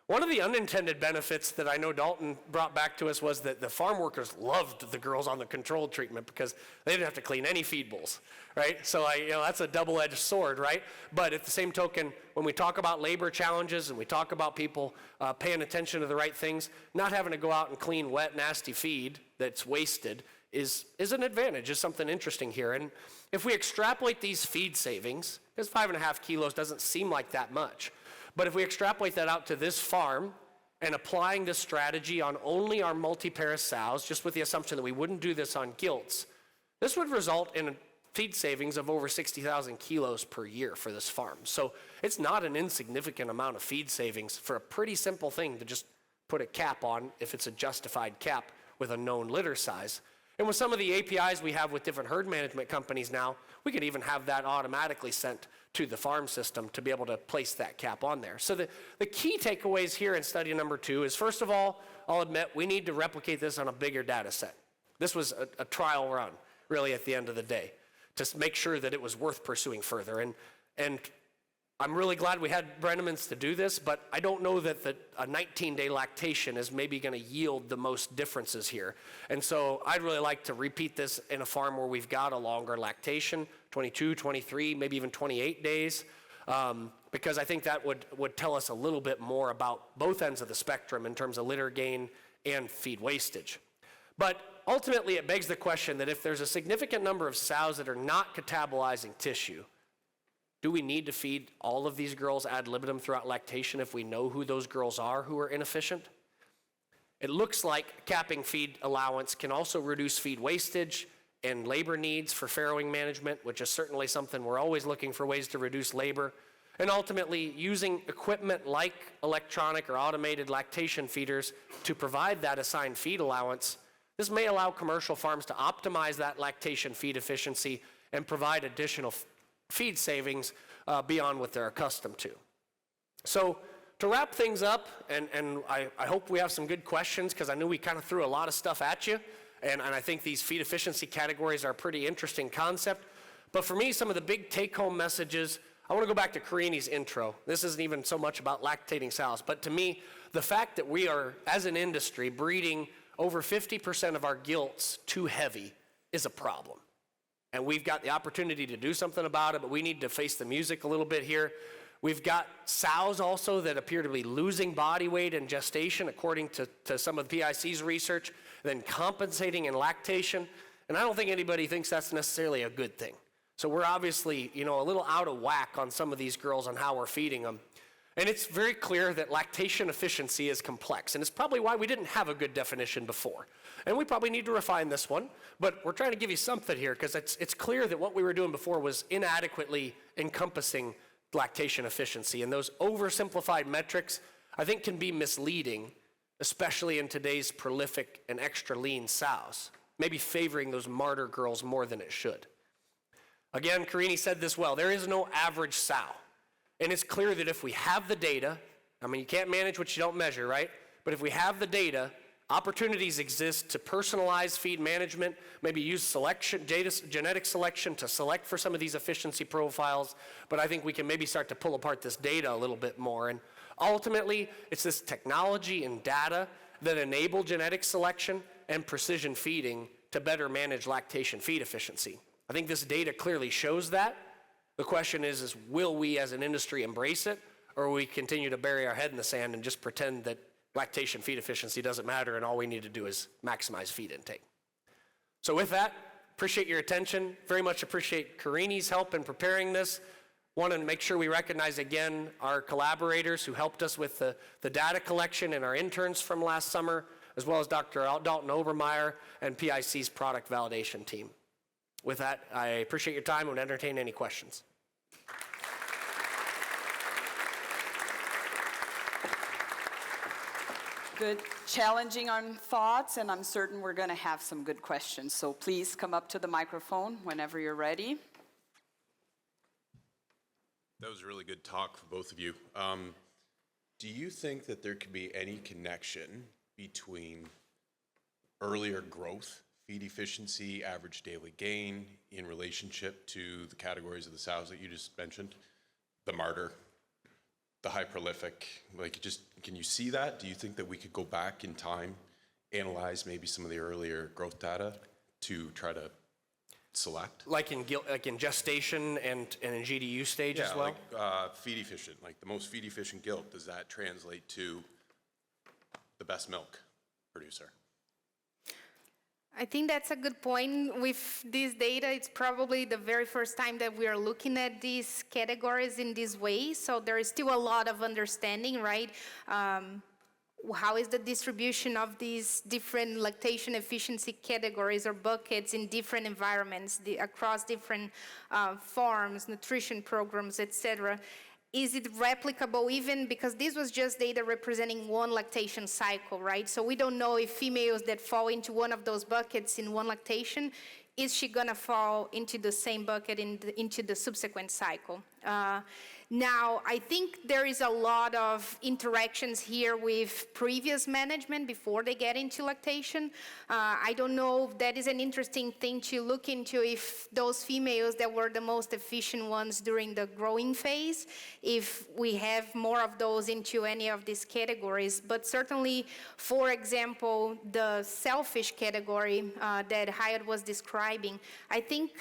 One of the unintended benefits that I know Dalton brought back to us was that the farm workers loved the girls on the controlled treatment because they didn't have to clean any feed bowls, right? So that's a double-edged sword, right? But at the same token, when we talk about labor challenges and we talk about people paying attention to the right things, not having to go out and clean wet, nasty feed that's wasted is an advantage, is something interesting here. And if we extrapolate these feed savings, because 5.5 kilos doesn't seem like that much, but if we extrapolate that out to this farm and applying this strategy on only our multi-pair sows, just with the assumption that we wouldn't do this on gilts, this would result in a feed savings of over 60,000 kilos per year for this farm. So it's not an insignificant amount of feed savings for a pretty simple thing to just put a cap on if it's a justified cap with a known litter size. And with some of the APIs we have with different herd management companies now, we could even have that automatically sent to the farm system to be able to place that cap on there. So the key takeaways here in study number 2 is, first of all, I'll admit we need to replicate this on a bigger data set. This was a trial run, really, at the end of the day, to make sure that it was worth pursuing further. And I'm really glad we had Brenneman's to do this, but I don't know that a 19-day lactation is maybe going to yield the most differences here. And so I'd really like to repeat this in a farm where we've got a longer lactation, 22, 23, maybe even 28 days, because I think that would tell us a little bit more about both ends of the spectrum in terms of litter gain and feed wastage. But ultimately, it begs the question that if there's a significant number of sows that are not catabolizing tissue, do we need to feed all of these girls ad libitum throughout lactation if we know who those girls are who are inefficient? It looks like capping feed allowance can also reduce feed wastage and labor needs for farrowing management, which is certainly something we're always looking for ways to reduce labor. And ultimately, using equipment like electronic or automated lactation feeders to provide that assigned feed allowance, this may allow commercial farms to optimize that lactation feed efficiency and provide additional feed savings beyond what they're accustomed to. So to wrap things up, and I hope we have some good questions, because I knew we kind of threw a lot of stuff at you, and I think these feed efficiency categories are a pretty interesting concept. But for me, some of the big take-home messages, I want to go back to Carine's intro. This isn't even so much about lactating sows, but to me, the fact that we are, as an industry, breeding over 50% of our gilts too heavy is a problem. And we've got the opportunity to do something about it, but we need to face the music a little bit here. We've got sows also that appear to be losing body weight in gestation, according to some of the PIC's research, then compensating in lactation. And I don't think anybody thinks that's necessarily a good thing. So we're obviously, a little out of whack on some of these girls on how we're feeding them. And it's very clear that lactation efficiency is complex, and it's probably why we didn't have a good definition before. And we probably need to refine this one, but we're trying to give you something here, because it's clear that what we were doing before was inadequately encompassing lactation efficiency. And those oversimplified metrics, I think, can be misleading, especially in today's prolific and extra lean sows, maybe favoring those martyr girls more than it should. Again, Carine said this well, there is no average sow. And it's clear that if we have the data, you can't manage what you don't measure, right? But if we have the data, opportunities exist to personalize feed management, maybe use genetic selection to select for some of these efficiency profiles. But I think we can maybe start to pull apart this data a little bit more. And ultimately, it's this technology and data that enable genetic selection and precision feeding to better manage lactation feed efficiency. I think this data clearly shows that. The question is will we as an industry embrace it, or will we continue to bury our head in the sand and just pretend that lactation feed efficiency doesn't matter and all we need to do is maximize feed intake? So with that, appreciate your attention. Very much appreciate Carine's help in preparing this. Want to make sure we recognize again our collaborators who helped us with the data collection and our interns from last summer, as well as Dr. Dalton Obermeyer and PIC's product validation team. With that, I appreciate your time and would entertain any questions. Good, challenging on thoughts, and I'm certain we're going to have some good questions. So please come up to the microphone whenever you're ready. That was a really good talk for both of you. Do you think that there could be any connection between earlier growth, feed efficiency, average daily gain in relationship to the categories of the sows that you just mentioned? The martyr, the high prolific, can you see that? Do you think that we could go back in time, analyze maybe some of the earlier growth data to try to select? Like in gestation and in GDU stage as well? Like feed efficient, like the most feed efficient gilt, does that translate to the best milk producer? I think that's a good point. With this data, it's probably the very first time that we are looking at these categories in this way. So there is still a lot of understanding, right? How is the distribution of these different lactation efficiency categories or buckets in different environments, across different farms, nutrition programs, etc.? Is it replicable, even because this was just data representing one lactation cycle, right? So we don't know if females that fall into one of those buckets in one lactation, is she gonna fall into the same bucket into the subsequent cycle? Now, I think there is a lot of interactions here with previous management before they get into lactation. I don't know, that is an interesting thing to look into, if those females that were the most efficient ones during the growing phase, if we have more of those into any of these categories. But certainly, for example, the selfish category that Hyatt was describing, I think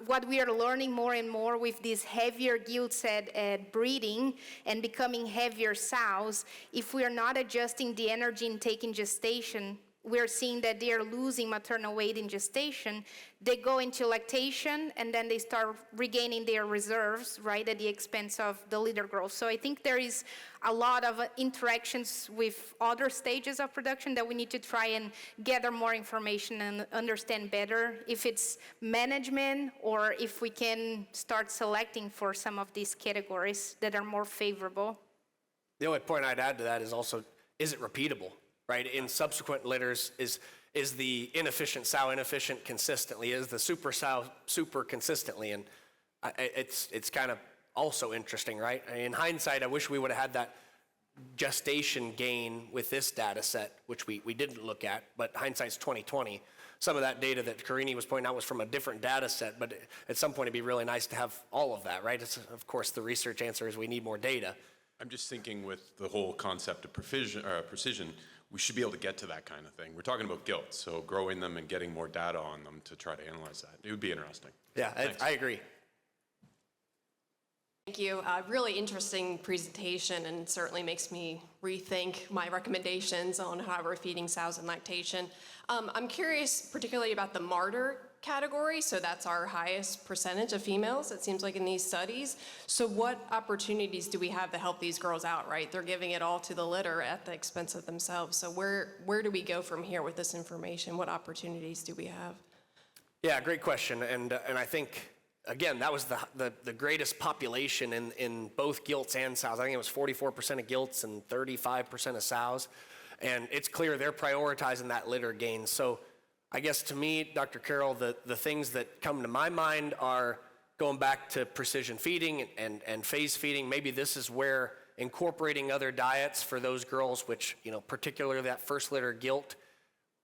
what we are learning more and more with these heavier heavier gilts at breeding and becoming heavier sows, if we are not adjusting the energy intake in gestation, we're seeing that they are losing maternal weight in gestation. They go into lactation, and then they start regaining their reserves, right, at the expense of the litter growth. So I think there is a lot of interactions with other stages of production that we need to try and gather more information and understand better if it's management or if we can start selecting for some of these categories that are more favorable. The only point I'd add to that is also, is it repeatable? Right, in subsequent litters, is the inefficient sow inefficient consistently? Is the super sow super consistently? And it's kind of also interesting, right? In hindsight, I wish we would have had that gestation gain with this data set, which we didn't look at, but hindsight's 2020. Some of that data that Carine was pointing out was from a different data set, but at some point it'd be really nice to have all of that, right? It's, of course, the research answer is we need more data. I'm just thinking with the whole concept of precision, we should be able to get to that kind of thing. We're talking about gilt, so growing them and getting more data on them to try to analyze that. It would be interesting. Yeah, I agree. Thank you. Really interesting presentation, and certainly makes me rethink my recommendations on how we're feeding sows and lactation. I'm curious particularly about the martyr category, so that's our highest percentage of females, it seems like, in these studies. So what opportunities do we have to help these girls out, right? They're giving it all to the litter at the expense of themselves. So where do we go from here with this information? What opportunities do we have? Yeah, great question. And I think, again, that was the greatest population in both gilts and sows. I think it was 44% of gilts and 35% of sows. And it's clear they're prioritizing that litter gain. So I guess to me, Dr. Carroll, the things that come to my mind are going back to precision feeding and phase feeding. Maybe this is where incorporating other diets for those girls, which, you know, particularly that first litter gilt,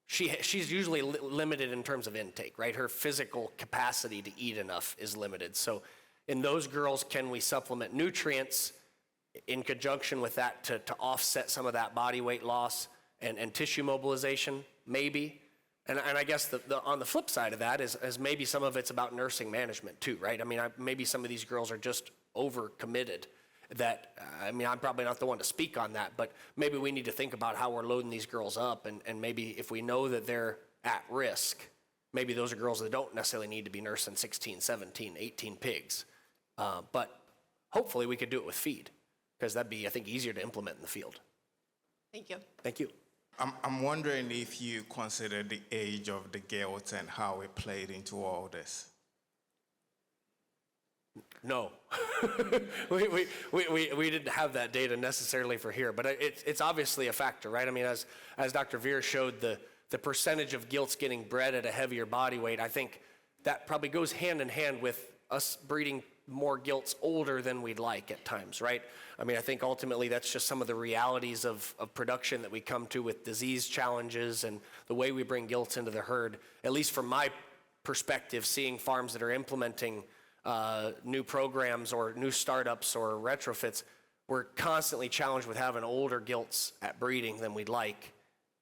she's usually limited in terms of intake, right? Her physical capacity to eat enough is limited. So in those girls, can we supplement nutrients in conjunction with that to offset some of that body weight loss and tissue mobilization? Maybe. And I guess on the flip side of that is maybe some of it's about nursing management too, right? I mean, maybe some of these girls are just overcommitted. I'm probably not the one to speak on that, but maybe we need to think about how we're loading these girls up, and maybe if we know that they're at risk, maybe those are girls that don't necessarily need to be nursing 16, 17, 18 pigs. But hopefully we could do it with feed, because that'd be, I think, easier to implement in the field. Thank you. Thank you. I'm wondering if you consider the age of the gilt and how it played into all this. No, we didn't have that data necessarily for here, but it's obviously a factor, right? I mean, as Dr. Vier showed, the percentage of gilts getting bred at a heavier body weight, I think that probably goes hand in hand with us breeding more gilts older than we'd like at times, right? I mean, I think ultimately that's just some of the realities of production that we come to with disease challenges and the way we bring gilts into the herd. At least from my perspective, seeing farms that are implementing new programs or new startups or retrofits, we're constantly challenged with having older gilts at breeding than we'd like,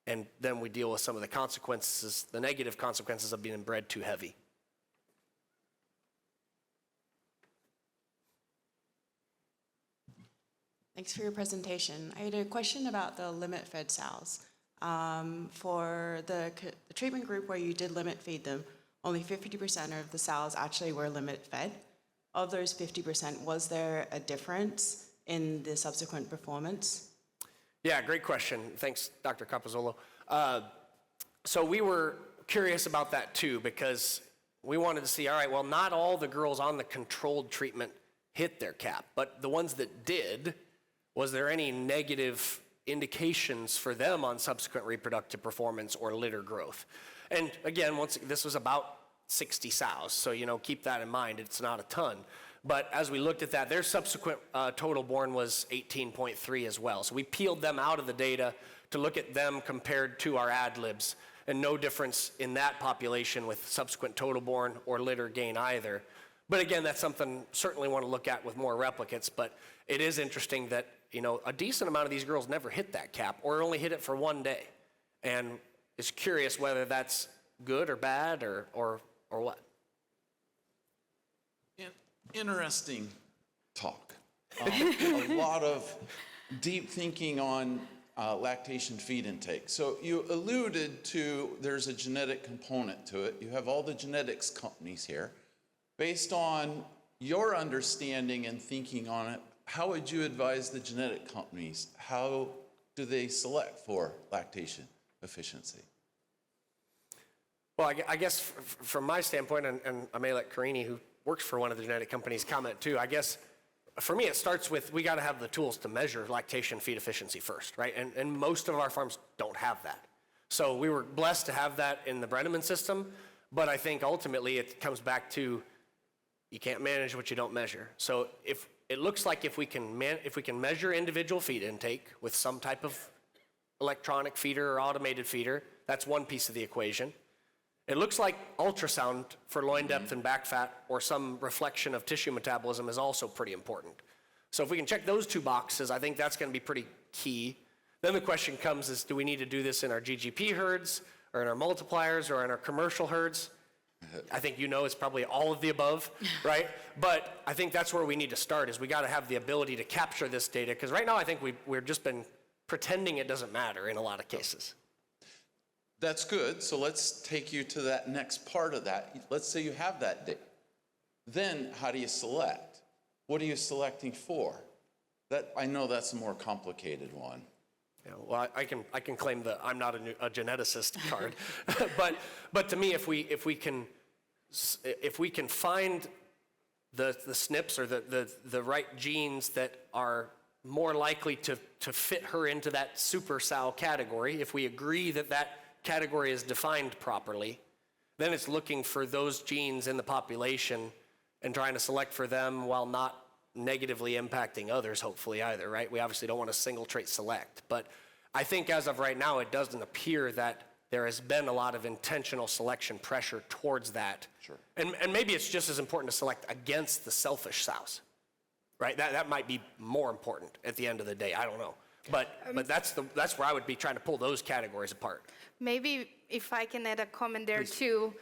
and then we deal with some of the consequences, the negative consequences of being bred too heavy. Thanks for your presentation. I had a question about the limit-fed sows. For the treatment group where you did limit feed them, only 50% of the sows actually were limit-fed. Of those 50%, was there a difference in the subsequent performance? Yeah, great question. Thanks, Dr. Capozzolo. So we were curious about that too, because we wanted to see, all right, well, not all the girls on the controlled treatment hit their cap, but the ones that did, was there any negative indications for them on subsequent reproductive performance or litter growth? And again, this was about 60 sows, so keep that in mind. It's not a ton. But as we looked at that, their subsequent total born was 18.3 as well. So we peeled them out of the data to look at them compared to our ad libs, and no difference in that population with subsequent total born or litter gain either. But again, that's something certainly want to look at with more replicates, but it is interesting that a decent amount of these girls never hit that cap or only hit it for one day. And it's curious whether that's good or bad or what. Interesting. talk. A lot of deep thinking on lactation feed intake. So you alluded to there's a genetic component to it. You have all the genetics companies here. Based on your understanding and thinking on it, how would you advise the genetic companies? How do they select for lactation efficiency? Well, I guess from my standpoint, and I may let Carine, who works for one of the genetic companies, comment too. I guess for me, it starts with we got to have the tools to measure lactation feed efficiency first, right? And most of our farms don't have that. So we were blessed to have that in the Brenneman system, but I think ultimately it comes back to you can't manage what you don't measure. So if it looks like if we can measure individual feed intake with some type of electronic feeder or automated feeder, that's one piece of the equation. It looks like ultrasound for loin depth and back fat or some reflection of tissue metabolism is also pretty important. So if we can check those two boxes, I think that's going to be pretty key. Then the question comes is, do we need to do this in our GGP herds or in our multipliers or in our commercial herds? I think it's probably all of the above, right? But I think that's where we need to start is we got to have the ability to capture this data because right now I think we've just been pretending it doesn't matter in a lot of cases. That's good. So let's take you to that next part of that. Let's say you have that data. Then how do you select? What are you selecting for? I know that's a more complicated one. Yeah, well, I can claim that I'm not a geneticist card, but to me, if we can find the SNPs or the right genes that are more likely to fit her into that super sow category, if we agree that category is defined properly, then it's looking for those genes in the population and trying to select for them while not negatively impacting others, hopefully, either, right? We obviously don't want to single trait select, but I think as of right now, it doesn't appear that there has been a lot of intentional selection pressure towards that. Sure. And maybe it's just as important to select against the selfish sows, right? That might be more important at the end of the day. I don't know. But that's where I would be trying to pull those categories apart. Maybe if I can add a comment there Please. too.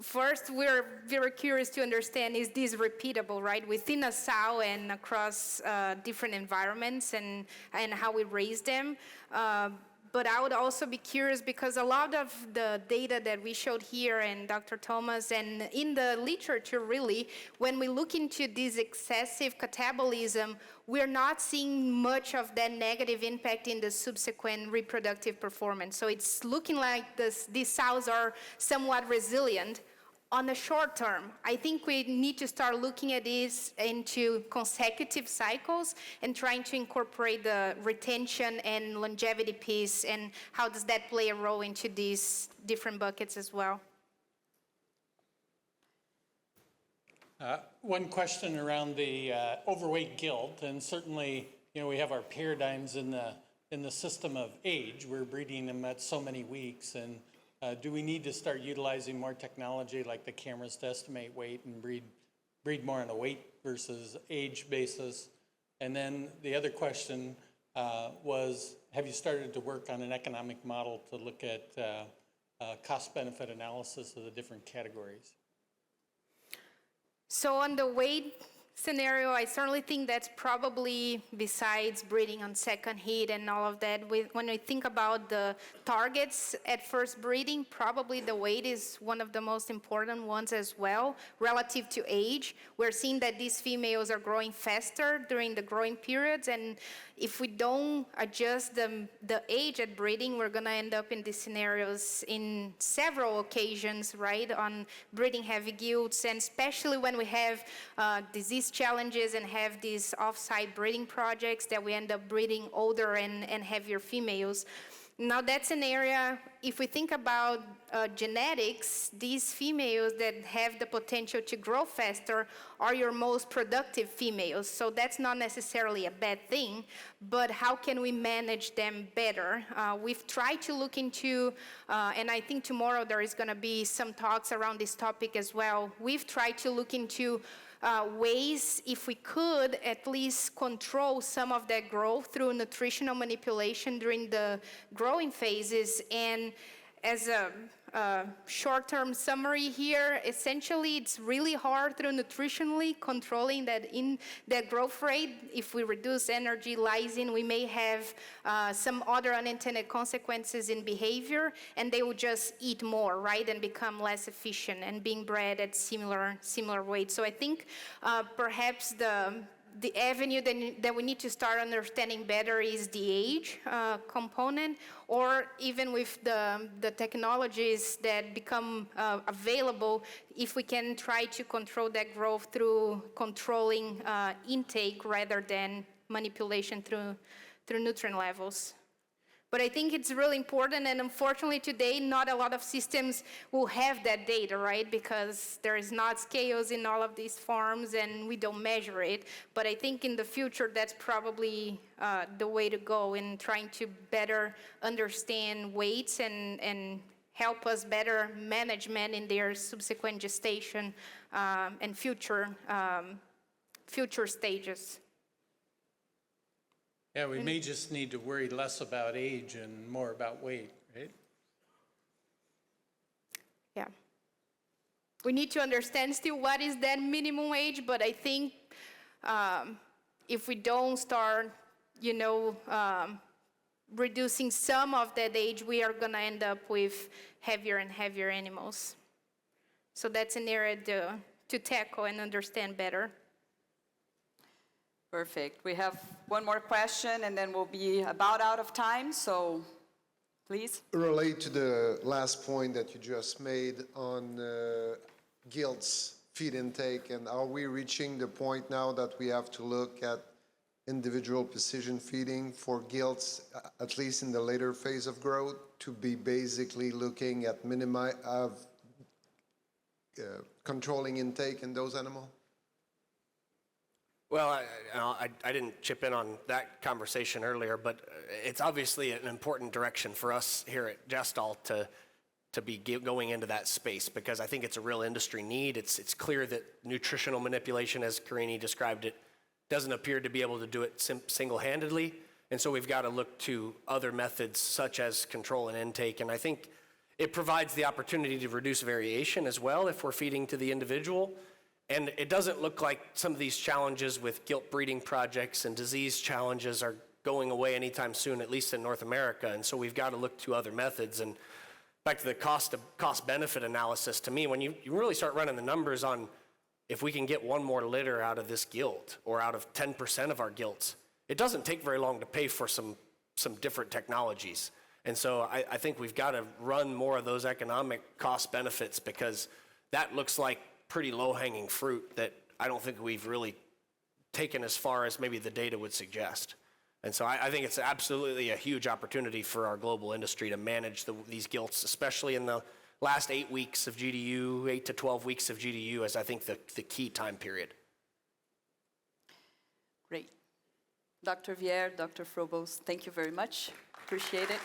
First, we're very curious to understand, is this repeatable, right? Within a sow and across different environments and how we raise them. But I would also be curious because a lot of the data that we showed here and Dr. Thomas and in the literature really, when we look into this excessive catabolism, we're not seeing much of that negative impact in the subsequent reproductive performance. So it's looking like these sows are somewhat resilient. On the short term, I think we need to start looking at this into consecutive cycles and trying to incorporate the retention and longevity piece and how does that play a role into these different buckets as well. One question around the overweight gilt, and certainly, we have our paradigms in the system of age. We're breeding them at so many weeks, and do we need to start utilizing more technology like the cameras to estimate weight and breed more on a weight versus age basis? And then the other question was, have you started to work on an economic model to look at cost-benefit analysis of the different categories? So on the weight scenario, I certainly think that's probably, besides breeding on second heat and all of that, when we think about the targets at first breeding, probably the weight is one of the most important ones as well, relative to age. We're seeing that these females are growing faster during the growing periods, and if we don't adjust the age at breeding, we're gonna end up in these scenarios in several occasions, right, on breeding heavy gilts, and especially when we have disease challenges and have these off-site breeding projects that we end up breeding older and heavier females. Now that's an area, if we think about genetics, these females that have the potential to grow faster are your most productive females. So that's not necessarily a bad thing, but how can we manage them better? We've tried to look into, and I think tomorrow there is gonna be some talks around this topic as well. We've tried to look into ways, if we could, at least control some of that growth through nutritional manipulation during the growing phases. And as a short-term summary here, essentially it's really hard through nutritionally controlling that growth rate. If we reduce energy, lysine, we may have some other unintended consequences in behavior, and they will just eat more, right, and become less efficient and being bred at similar weight. So I think perhaps the avenue that we need to start understanding better is the age component, or even with the technologies that become available, if we can try to control that growth through controlling intake rather than manipulation through nutrient levels. But I think it's really important, and unfortunately today, not a lot of systems will have that data, right? Because there is not scales in all of these farms, and we don't measure it. But I think in the future, that's probably the way to go in trying to better understand weights and help us better management in their subsequent gestation and future stages. Yeah, we may just need to worry less about age and more about weight, right? Yeah. We need to understand still what is that minimum wage, but I think if we don't start, reducing some of that age, we are going to end up with heavier and heavier animals. So that's an area to tackle and understand better. Perfect. We have one more question, and then we'll be about out of time, so please. Relate to the last point that you just made on gilts, feed intake, and are we reaching the point now that we have to look at individual precision feeding for gilts, at least in the later phase of growth, to be basically looking at controlling intake in those animals? Well, I didn't chip in on that conversation earlier, but it's obviously an important direction for us here at GESTAL to be going into that space, because I think it's a real industry need. It's clear that nutritional manipulation, as Carine described it, doesn't appear to be able to do it single-handedly, and so we've got to look to other methods such as control and intake, and I think it provides the opportunity to reduce variation as well if we're feeding to the individual. And it doesn't look like some of these challenges with gilt breeding projects and disease challenges are going away anytime soon, at least in North America. And so we've got to look to other methods. And back to the cost-benefit analysis, to me, when you really start running the numbers on if we can get one more litter out of this gilt or out of 10% of our gilts, it doesn't take very long to pay for some different technologies. And so I think we've got to run more of those economic cost benefits, because that looks like pretty low-hanging fruit that I don't think we've really taken as far as maybe the data would suggest. And so I think it's absolutely a huge opportunity for our global industry to manage these gilts, especially in the last 8 weeks of GDU, 8 to 12 weeks of GDU, as I think the key time period. Great. Dr. Vier, Dr. Frobose, thank you very much. Appreciate it.